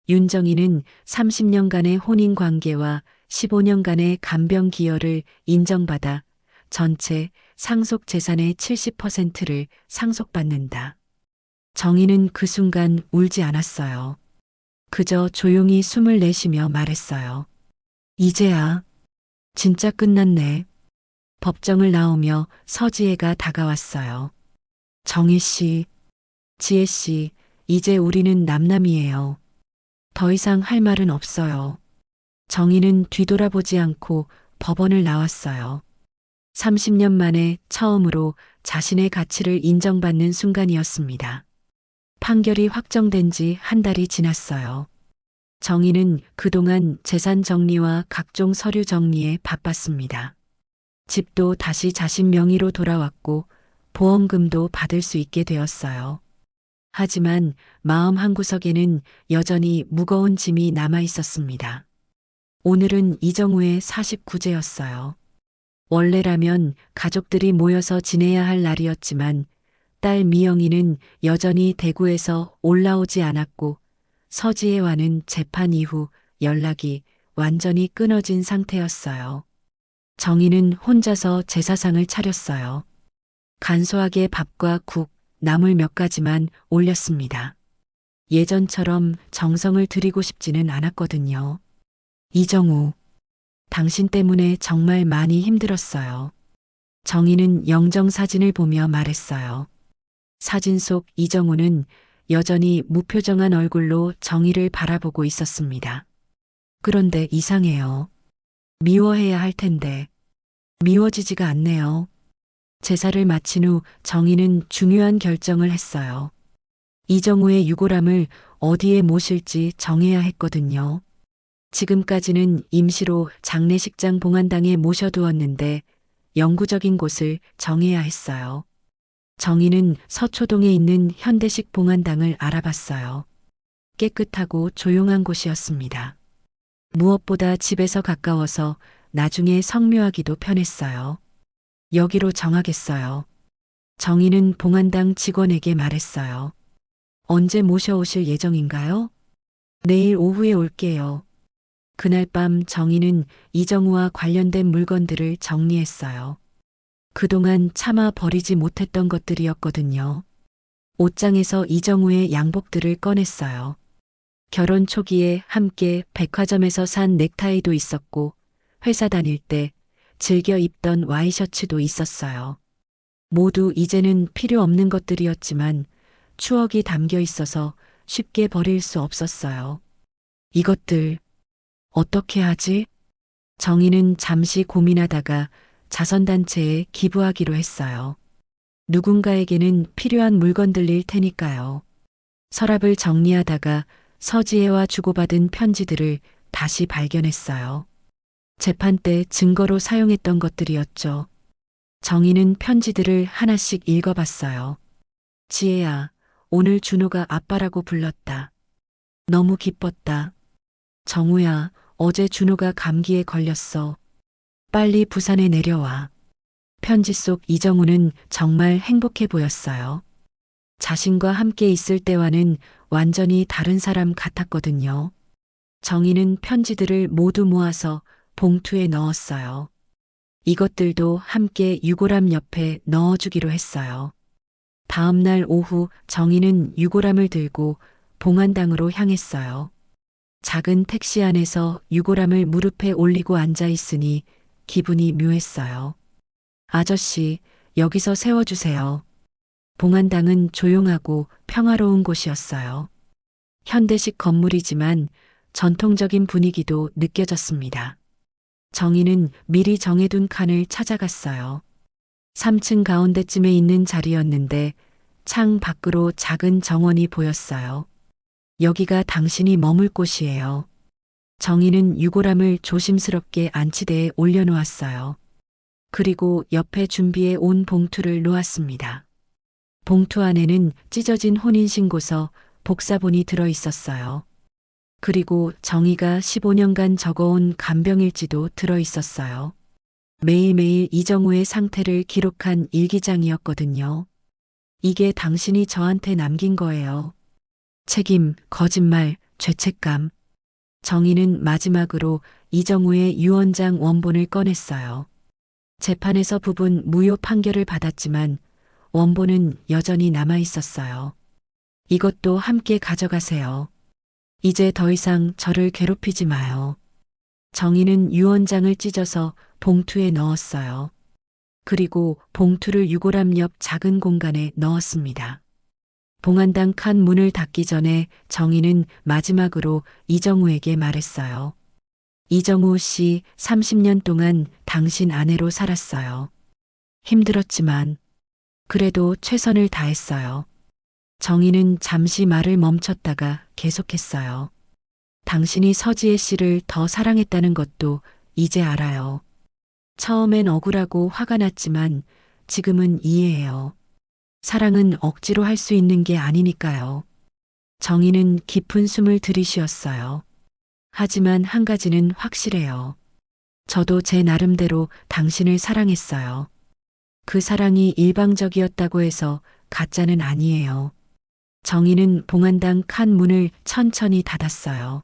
윤정희는 30년간의 혼인 관계와 15년간의 간병 기여를 인정받아 전체 상속 재산의 70%를 상속받는다. 정희는 그 순간 울지 않았어요. 그저 조용히 숨을 내쉬며 말했어요. 이제야 진짜 끝났네. 법정을 나오며 서지혜가 다가왔어요. 정희 씨, 지혜 씨, 이제 우리는 남남이에요. 더 이상 할 말은 없어요. 정희는 뒤돌아보지 않고 법원을 나왔어요. 30년 만에 처음으로 자신의 가치를 인정받는 순간이었습니다. 판결이 확정된 지 한 달이 지났어요. 정희는 그동안 재산 정리와 각종 서류 정리에 바빴습니다. 집도 다시 자신 명의로 돌아왔고 보험금도 받을 수 있게 되었어요. 하지만 마음 한구석에는 여전히 무거운 짐이 남아 있었습니다. 오늘은 이정우의 49제였어요. 원래라면 가족들이 모여서 지내야 할 날이었지만 딸 미영이는 여전히 대구에서 올라오지 않았고 서지혜와는 재판 이후 연락이 완전히 끊어진 상태였어요. 정희는 혼자서 제사상을 차렸어요. 간소하게 밥과 국, 나물 몇 가지만 올렸습니다. 예전처럼 정성을 들이고 싶지는 않았거든요. 이정우, 당신 때문에 정말 많이 힘들었어요. 정희는 영정사진을 보며 말했어요. 사진 속 이정우는 여전히 무표정한 얼굴로 정희를 바라보고 있었습니다. 그런데 이상해요. 미워해야 할 텐데. 미워지지가 않네요. 제사를 마친 후 정희는 중요한 결정을 했어요. 이정우의 유골함을 어디에 모실지 정해야 했거든요. 지금까지는 임시로 장례식장 봉안당에 모셔두었는데 영구적인 곳을 정해야 했어요. 정희는 서초동에 있는 현대식 봉안당을 알아봤어요. 깨끗하고 조용한 곳이었습니다. 무엇보다 집에서 가까워서 나중에 성묘하기도 편했어요. 여기로 정하겠어요. 정희는 봉안당 직원에게 말했어요. 언제 모셔오실 예정인가요? 내일 오후에 올게요. 그날 밤 정희는 이정우와 관련된 물건들을 정리했어요. 그동안 차마 버리지 못했던 것들이었거든요. 옷장에서 이정우의 양복들을 꺼냈어요. 결혼 초기에 함께 백화점에서 산 넥타이도 있었고 회사 다닐 때 즐겨 입던 와이셔츠도 있었어요. 모두 이제는 필요 없는 것들이었지만 추억이 담겨 있어서 쉽게 버릴 수 없었어요. 이것들 어떻게 하지? 정희는 잠시 고민하다가 자선단체에 기부하기로 했어요. 누군가에게는 필요한 물건들일 테니까요. 서랍을 정리하다가 서지혜와 주고받은 편지들을 다시 발견했어요. 재판 때 증거로 사용했던 것들이었죠. 정희는 편지들을 하나씩 읽어봤어요. 지혜야, 오늘 준호가 아빠라고 불렀다. 너무 기뻤다. 정우야, 어제 준호가 감기에 걸렸어. 빨리 부산에 내려와. 편지 속 이정우는 정말 행복해 보였어요. 자신과 함께 있을 때와는 완전히 다른 사람 같았거든요. 정희는 편지들을 모두 모아서 봉투에 넣었어요. 이것들도 함께 유골함 옆에 넣어주기로 했어요. 다음 날 오후 정희는 유골함을 들고 봉안당으로 향했어요. 작은 택시 안에서 유골함을 무릎에 올리고 앉아 있으니 기분이 묘했어요. 아저씨, 여기서 세워주세요. 봉안당은 조용하고 평화로운 곳이었어요. 현대식 건물이지만 전통적인 분위기도 느껴졌습니다. 정희는 미리 정해둔 칸을 찾아갔어요. 3층 가운데쯤에 있는 자리였는데 창 밖으로 작은 정원이 보였어요. 여기가 당신이 머물 곳이에요. 정희는 유골함을 조심스럽게 안치대에 올려놓았어요. 그리고 옆에 준비해 온 봉투를 놓았습니다. 봉투 안에는 찢어진 혼인신고서, 복사본이 들어 있었어요. 그리고 정희가 15년간 적어온 간병일지도 들어 있었어요. 매일매일 이정우의 상태를 기록한 일기장이었거든요. 이게 당신이 저한테 남긴 거예요. 책임, 거짓말, 죄책감. 정희는 마지막으로 이정우의 유언장 원본을 꺼냈어요. 재판에서 부분 무효 판결을 받았지만 원본은 여전히 남아 있었어요. 이것도 함께 가져가세요. 이제 더 이상 저를 괴롭히지 마요. 정희는 유언장을 찢어서 봉투에 넣었어요. 그리고 봉투를 유골함 옆 작은 공간에 넣었습니다. 봉안당 칸 문을 닫기 전에 정희는 마지막으로 이정우에게 말했어요. 이정우 씨, 30년 동안 당신 아내로 살았어요. 힘들었지만 그래도 최선을 다했어요. 정희는 잠시 말을 멈췄다가 계속했어요. 당신이 서지혜 씨를 더 사랑했다는 것도 이제 알아요. 처음엔 억울하고 화가 났지만 지금은 이해해요. 사랑은 억지로 할 수 있는 게 아니니까요. 정희는 깊은 숨을 들이쉬었어요. 하지만 한 가지는 확실해요. 저도 제 나름대로 당신을 사랑했어요. 그 사랑이 일방적이었다고 해서 가짜는 아니에요. 정희는 봉안당 칸 문을 천천히 닫았어요.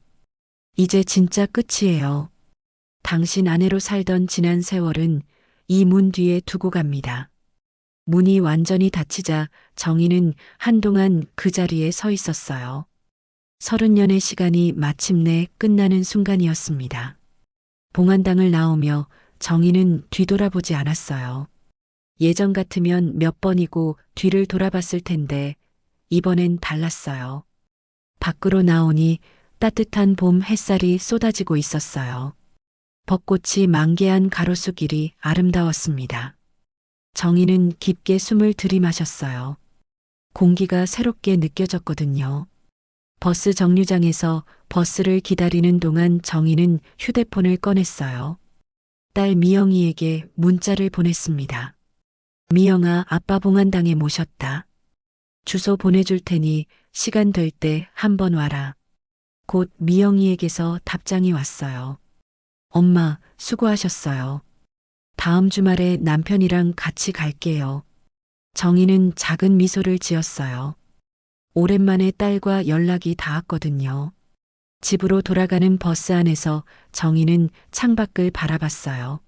이제 진짜 끝이에요. 당신 아내로 살던 지난 세월은 이 문 뒤에 두고 갑니다. 문이 완전히 닫히자 정희는 한동안 그 자리에 서 있었어요. 30년의 시간이 마침내 끝나는 순간이었습니다. 봉안당을 나오며 정희는 뒤돌아보지 않았어요. 예전 같으면 몇 번이고 뒤를 돌아봤을 텐데 이번엔 달랐어요. 밖으로 나오니 따뜻한 봄 햇살이 쏟아지고 있었어요. 벚꽃이 만개한 가로수길이 아름다웠습니다. 정희는 깊게 숨을 들이마셨어요. 공기가 새롭게 느껴졌거든요. 버스 정류장에서 버스를 기다리는 동안 정희는 휴대폰을 꺼냈어요. 딸 미영이에게 문자를 보냈습니다. 미영아, 아빠 봉안당에 모셨다. 주소 보내줄 테니 시간 될 때 한번 와라. 곧 미영이에게서 답장이 왔어요. 엄마, 수고하셨어요. 다음 주말에 남편이랑 같이 갈게요. 정희는 작은 미소를 지었어요. 오랜만에 딸과 연락이 닿았거든요. 집으로 돌아가는 버스 안에서 정희는 창밖을 바라봤어요.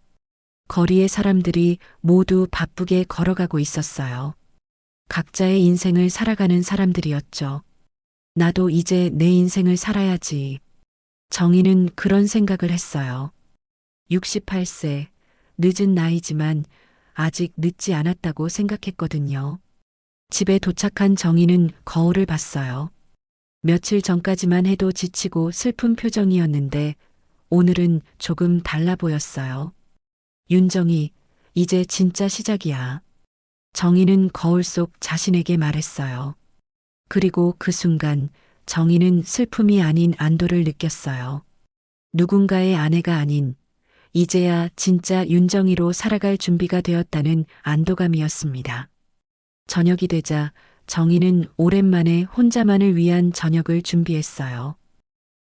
거리의 사람들이 모두 바쁘게 걸어가고 있었어요. 각자의 인생을 살아가는 사람들이었죠. 나도 이제 내 인생을 살아야지. 정희는 그런 생각을 했어요. 68세, 늦은 나이지만 아직 늦지 않았다고 생각했거든요. 집에 도착한 정희는 거울을 봤어요. 며칠 전까지만 해도 지치고 슬픈 표정이었는데 오늘은 조금 달라 보였어요. 윤정희, 이제 진짜 시작이야. 정희는 거울 속 자신에게 말했어요. 그리고 그 순간 정희는 슬픔이 아닌 안도를 느꼈어요. 누군가의 아내가 아닌 이제야 진짜 윤정희로 살아갈 준비가 되었다는 안도감이었습니다. 저녁이 되자 정희는 오랜만에 혼자만을 위한 저녁을 준비했어요.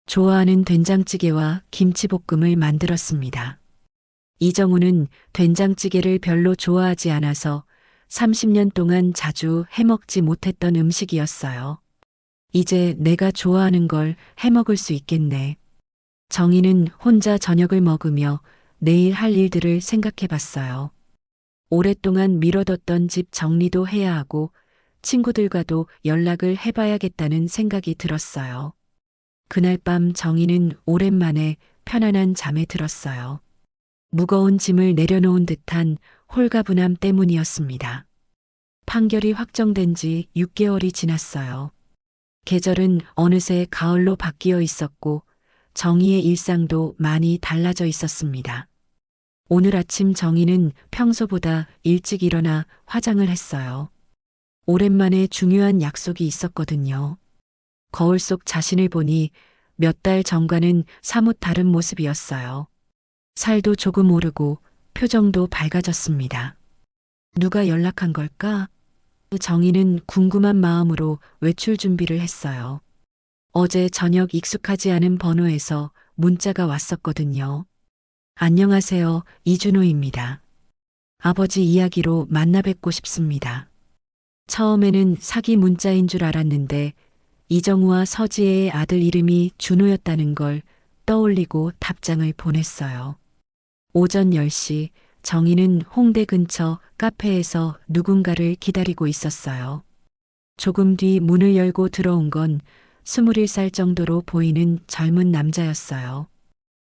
좋아하는 된장찌개와 김치볶음을 만들었습니다. 이정우는 된장찌개를 별로 좋아하지 않아서 30년 동안 자주 해먹지 못했던 음식이었어요. 이제 내가 좋아하는 걸 해먹을 수 있겠네. 정희는 혼자 저녁을 먹으며 내일 할 일들을 생각해 봤어요. 오랫동안 미뤄뒀던 집 정리도 해야 하고 친구들과도 연락을 해봐야겠다는 생각이 들었어요. 그날 밤 정희는 오랜만에 편안한 잠에 들었어요. 무거운 짐을 내려놓은 듯한 홀가분함 때문이었습니다. 판결이 확정된 지 6개월이 지났어요. 계절은 어느새 가을로 바뀌어 있었고 정희의 일상도 많이 달라져 있었습니다. 오늘 아침 정희는 평소보다 일찍 일어나 화장을 했어요. 오랜만에 중요한 약속이 있었거든요. 거울 속 자신을 보니 몇 달 전과는 사뭇 다른 모습이었어요. 살도 조금 오르고 표정도 밝아졌습니다. 누가 연락한 걸까? 정희는 궁금한 마음으로 외출 준비를 했어요. 어제 저녁 익숙하지 않은 번호에서 문자가 왔었거든요. 안녕하세요, 이준호입니다. 아버지 이야기로 만나 뵙고 싶습니다. 처음에는 사기 문자인 줄 알았는데 이정우와 서지혜의 아들 이름이 준호였다는 걸 떠올리고 답장을 보냈어요. 오전 10시 정희는 홍대 근처 카페에서 누군가를 기다리고 있었어요. 조금 뒤 문을 열고 들어온 건 21살 정도로 보이는 젊은 남자였어요.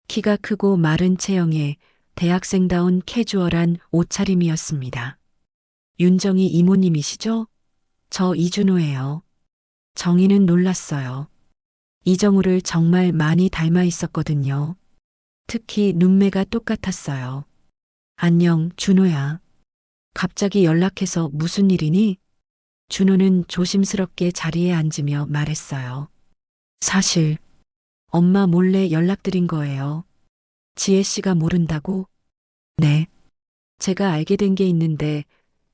키가 크고 마른 체형에 대학생다운 캐주얼한 옷차림이었습니다. 윤정희 이모님이시죠? 저 이준호예요. 정희는 놀랐어요. 이정우를 정말 많이 닮아 있었거든요. 특히 눈매가 똑같았어요. 안녕, 준호야. 갑자기 연락해서 무슨 일이니? 준호는 조심스럽게 자리에 앉으며 말했어요. 사실 엄마 몰래 연락드린 거예요. 지혜 씨가 모른다고? 네. 제가 알게 된 게 있는데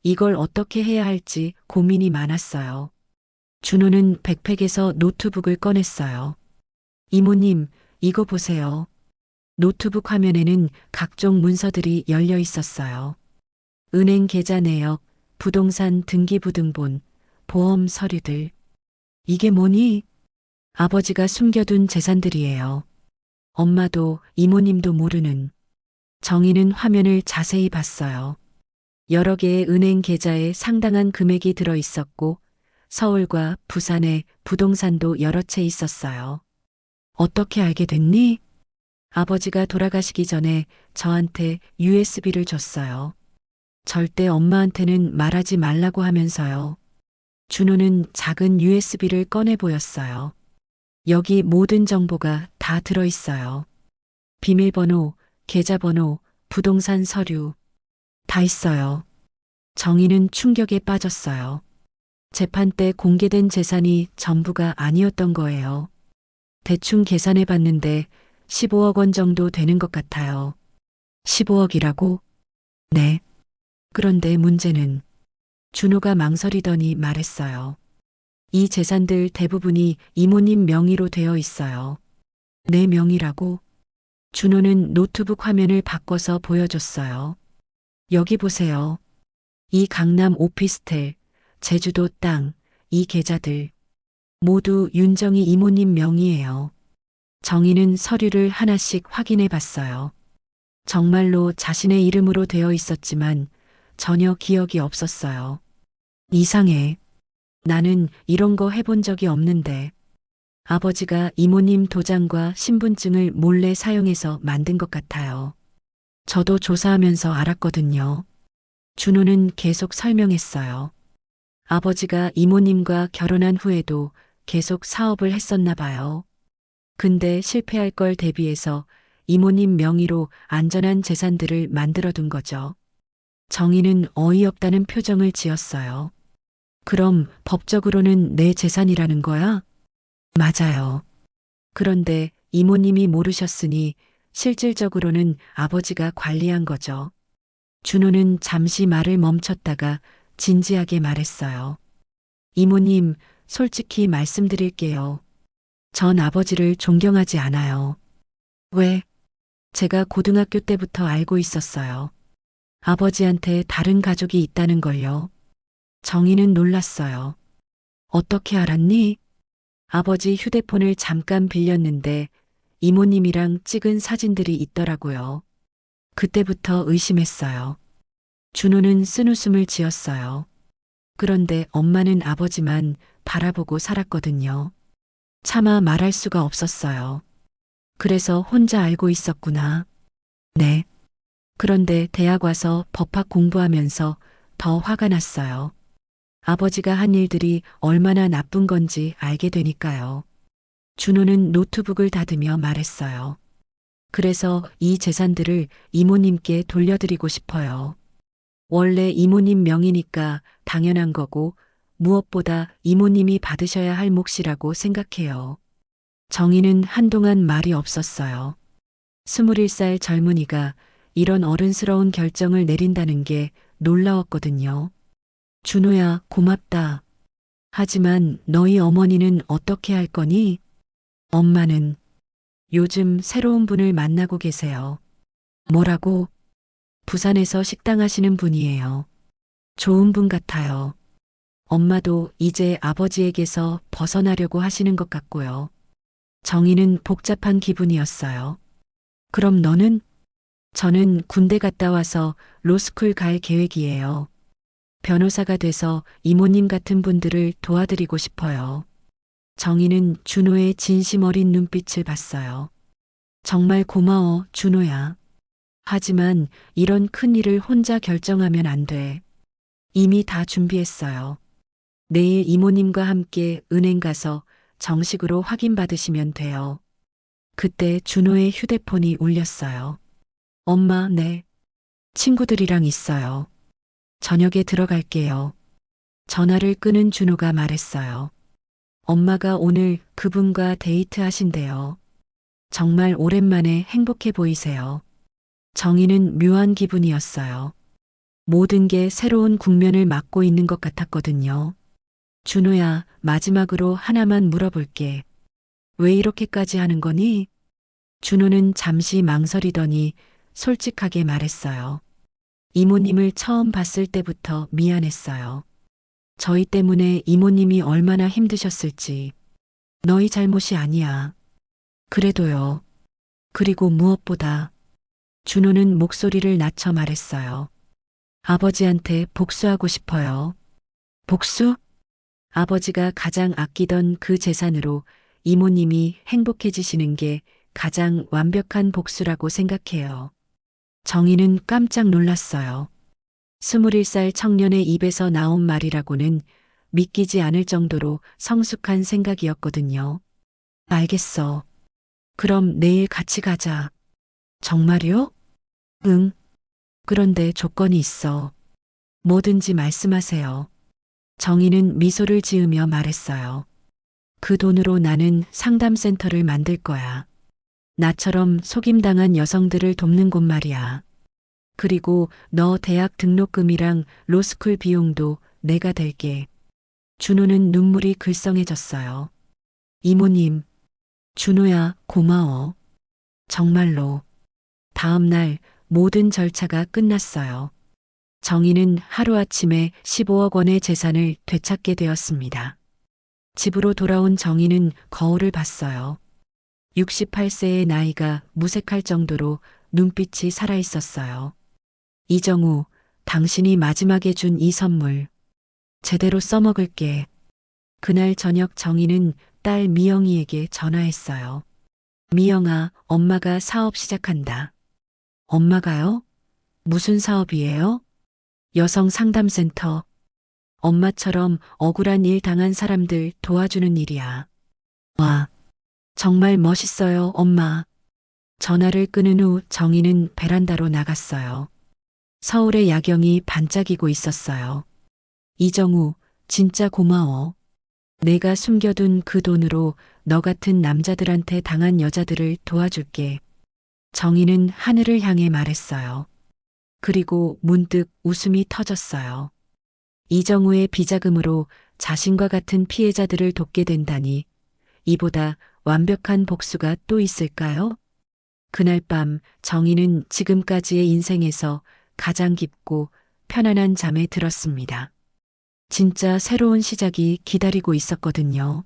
이걸 어떻게 해야 할지 고민이 많았어요. 준호는 백팩에서 노트북을 꺼냈어요. 이모님, 이거 보세요. 노트북 화면에는 각종 문서들이 열려 있었어요. 은행 계좌 내역, 부동산 등기부등본, 보험 서류들. 이게 뭐니? 아버지가 숨겨둔 재산들이에요. 엄마도 이모님도 모르는. 정희는 화면을 자세히 봤어요. 여러 개의 은행 계좌에 상당한 금액이 들어 있었고 서울과 부산에 부동산도 여러 채 있었어요. 어떻게 알게 됐니? 아버지가 돌아가시기 전에 저한테 USB를 줬어요. 절대 엄마한테는 말하지 말라고 하면서요. 준호는 작은 USB를 꺼내 보였어요. 여기 모든 정보가 다 들어있어요. 비밀번호, 계좌번호, 부동산 서류, 다 있어요. 정희는 충격에 빠졌어요. 재판 때 공개된 재산이 전부가 아니었던 거예요. 대충 계산해 봤는데 15억 원 정도 되는 것 같아요. 15억이라고? 네. 그런데 문제는 준호가 망설이더니 말했어요. 이 재산들 대부분이 이모님 명의로 되어 있어요. 내 명의라고? 준호는 노트북 화면을 바꿔서 보여줬어요. 여기 보세요. 이 강남 오피스텔, 제주도 땅, 이 계좌들 모두 윤정희 이모님 명의예요. 정희는 서류를 하나씩 확인해 봤어요. 정말로 자신의 이름으로 되어 있었지만 전혀 기억이 없었어요. 이상해. 나는 이런 거 해본 적이 없는데. 아버지가 이모님 도장과 신분증을 몰래 사용해서 만든 것 같아요. 저도 조사하면서 알았거든요. 준호는 계속 설명했어요. 아버지가 이모님과 결혼한 후에도 계속 사업을 했었나 봐요. 근데 실패할 걸 대비해서 이모님 명의로 안전한 재산들을 만들어둔 거죠. 정희는 어이없다는 표정을 지었어요. 그럼 법적으로는 내 재산이라는 거야? 맞아요. 그런데 이모님이 모르셨으니 실질적으로는 아버지가 관리한 거죠. 준호는 잠시 말을 멈췄다가 진지하게 말했어요. 이모님, 솔직히 말씀드릴게요. 전 아버지를 존경하지 않아요. 왜? 제가 고등학교 때부터 알고 있었어요. 아버지한테 다른 가족이 있다는 걸요. 정희는 놀랐어요. 어떻게 알았니? 아버지 휴대폰을 잠깐 빌렸는데 이모님이랑 찍은 사진들이 있더라고요. 그때부터 의심했어요. 준호는 쓴웃음을 지었어요. 그런데 엄마는 아버지만 바라보고 살았거든요. 차마 말할 수가 없었어요. 그래서 혼자 알고 있었구나. 네. 그런데 대학 와서 법학 공부하면서 더 화가 났어요. 아버지가 한 일들이 얼마나 나쁜 건지 알게 되니까요. 준호는 노트북을 닫으며 말했어요. 그래서 이 재산들을 이모님께 돌려드리고 싶어요. 원래 이모님 명의니까 당연한 거고 무엇보다 이모님이 받으셔야 할 몫이라고 생각해요. 정희는 한동안 말이 없었어요. 21살 젊은이가 이런 어른스러운 결정을 내린다는 게 놀라웠거든요. 준호야, 고맙다. 하지만 너희 어머니는 어떻게 할 거니? 엄마는 요즘 새로운 분을 만나고 계세요. 뭐라고? 부산에서 식당 하시는 분이에요. 좋은 분 같아요. 엄마도 이제 아버지에게서 벗어나려고 하시는 것 같고요. 정희는 복잡한 기분이었어요. 그럼 너는? 저는 군대 갔다 와서 로스쿨 갈 계획이에요. 변호사가 돼서 이모님 같은 분들을 도와드리고 싶어요. 정희는 준호의 진심 어린 눈빛을 봤어요. 정말 고마워, 준호야. 하지만 이런 큰 일을 혼자 결정하면 안 돼. 이미 다 준비했어요. 내일 이모님과 함께 은행 가서 정식으로 확인받으시면 돼요. 그때 준호의 휴대폰이 울렸어요. 엄마, 네. 친구들이랑 있어요. 저녁에 들어갈게요. 전화를 끊은 준호가 말했어요. 엄마가 오늘 그분과 데이트하신대요. 정말 오랜만에 행복해 보이세요. 정희는 묘한 기분이었어요. 모든 게 새로운 국면을 맞고 있는 것 같았거든요. 준호야, 마지막으로 하나만 물어볼게. 왜 이렇게까지 하는 거니? 준호는 잠시 망설이더니 솔직하게 말했어요. 이모님을 처음 봤을 때부터 미안했어요. 저희 때문에 이모님이 얼마나 힘드셨을지. 너희 잘못이 아니야. 그래도요. 그리고 무엇보다 준호는 목소리를 낮춰 말했어요. 아버지한테 복수하고 싶어요. 복수? 아버지가 가장 아끼던 그 재산으로 이모님이 행복해지시는 게 가장 완벽한 복수라고 생각해요. 정희는 깜짝 놀랐어요. 21살 청년의 입에서 나온 말이라고는 믿기지 않을 정도로 성숙한 생각이었거든요. 알겠어. 그럼 내일 같이 가자. 정말요? 응. 그런데 조건이 있어. 뭐든지 말씀하세요. 정희는 미소를 지으며 말했어요. 그 돈으로 나는 상담센터를 만들 거야. 나처럼 속임당한 여성들을 돕는 곳 말이야. 그리고 너 대학 등록금이랑 로스쿨 비용도 내가 댈게. 준호는 눈물이 글썽해졌어요. 이모님, 준호야, 고마워. 정말로. 다음 날 모든 절차가 끝났어요. 정희는 하루아침에 15억 원의 재산을 되찾게 되었습니다. 집으로 돌아온 정희는 거울을 봤어요. 68세의 나이가 무색할 정도로 눈빛이 살아있었어요. 이정우, 당신이 마지막에 준 이 선물. 제대로 써먹을게. 그날 저녁 정희는 딸 미영이에게 전화했어요. 미영아, 엄마가 사업 시작한다. 엄마가요? 무슨 사업이에요? 여성 상담센터. 엄마처럼 억울한 일 당한 사람들 도와주는 일이야. 와, 정말 멋있어요, 엄마. 전화를 끊은 후 정희는 베란다로 나갔어요. 서울의 야경이 반짝이고 있었어요. 이정우, 진짜 고마워. 내가 숨겨둔 그 돈으로 너 같은 남자들한테 당한 여자들을 도와줄게. 정희는 하늘을 향해 말했어요. 그리고 문득 웃음이 터졌어요. 이정우의 비자금으로 자신과 같은 피해자들을 돕게 된다니 이보다 완벽한 복수가 또 있을까요? 그날 밤 정희는 지금까지의 인생에서 가장 깊고 편안한 잠에 들었습니다. 진짜 새로운 시작이 기다리고 있었거든요.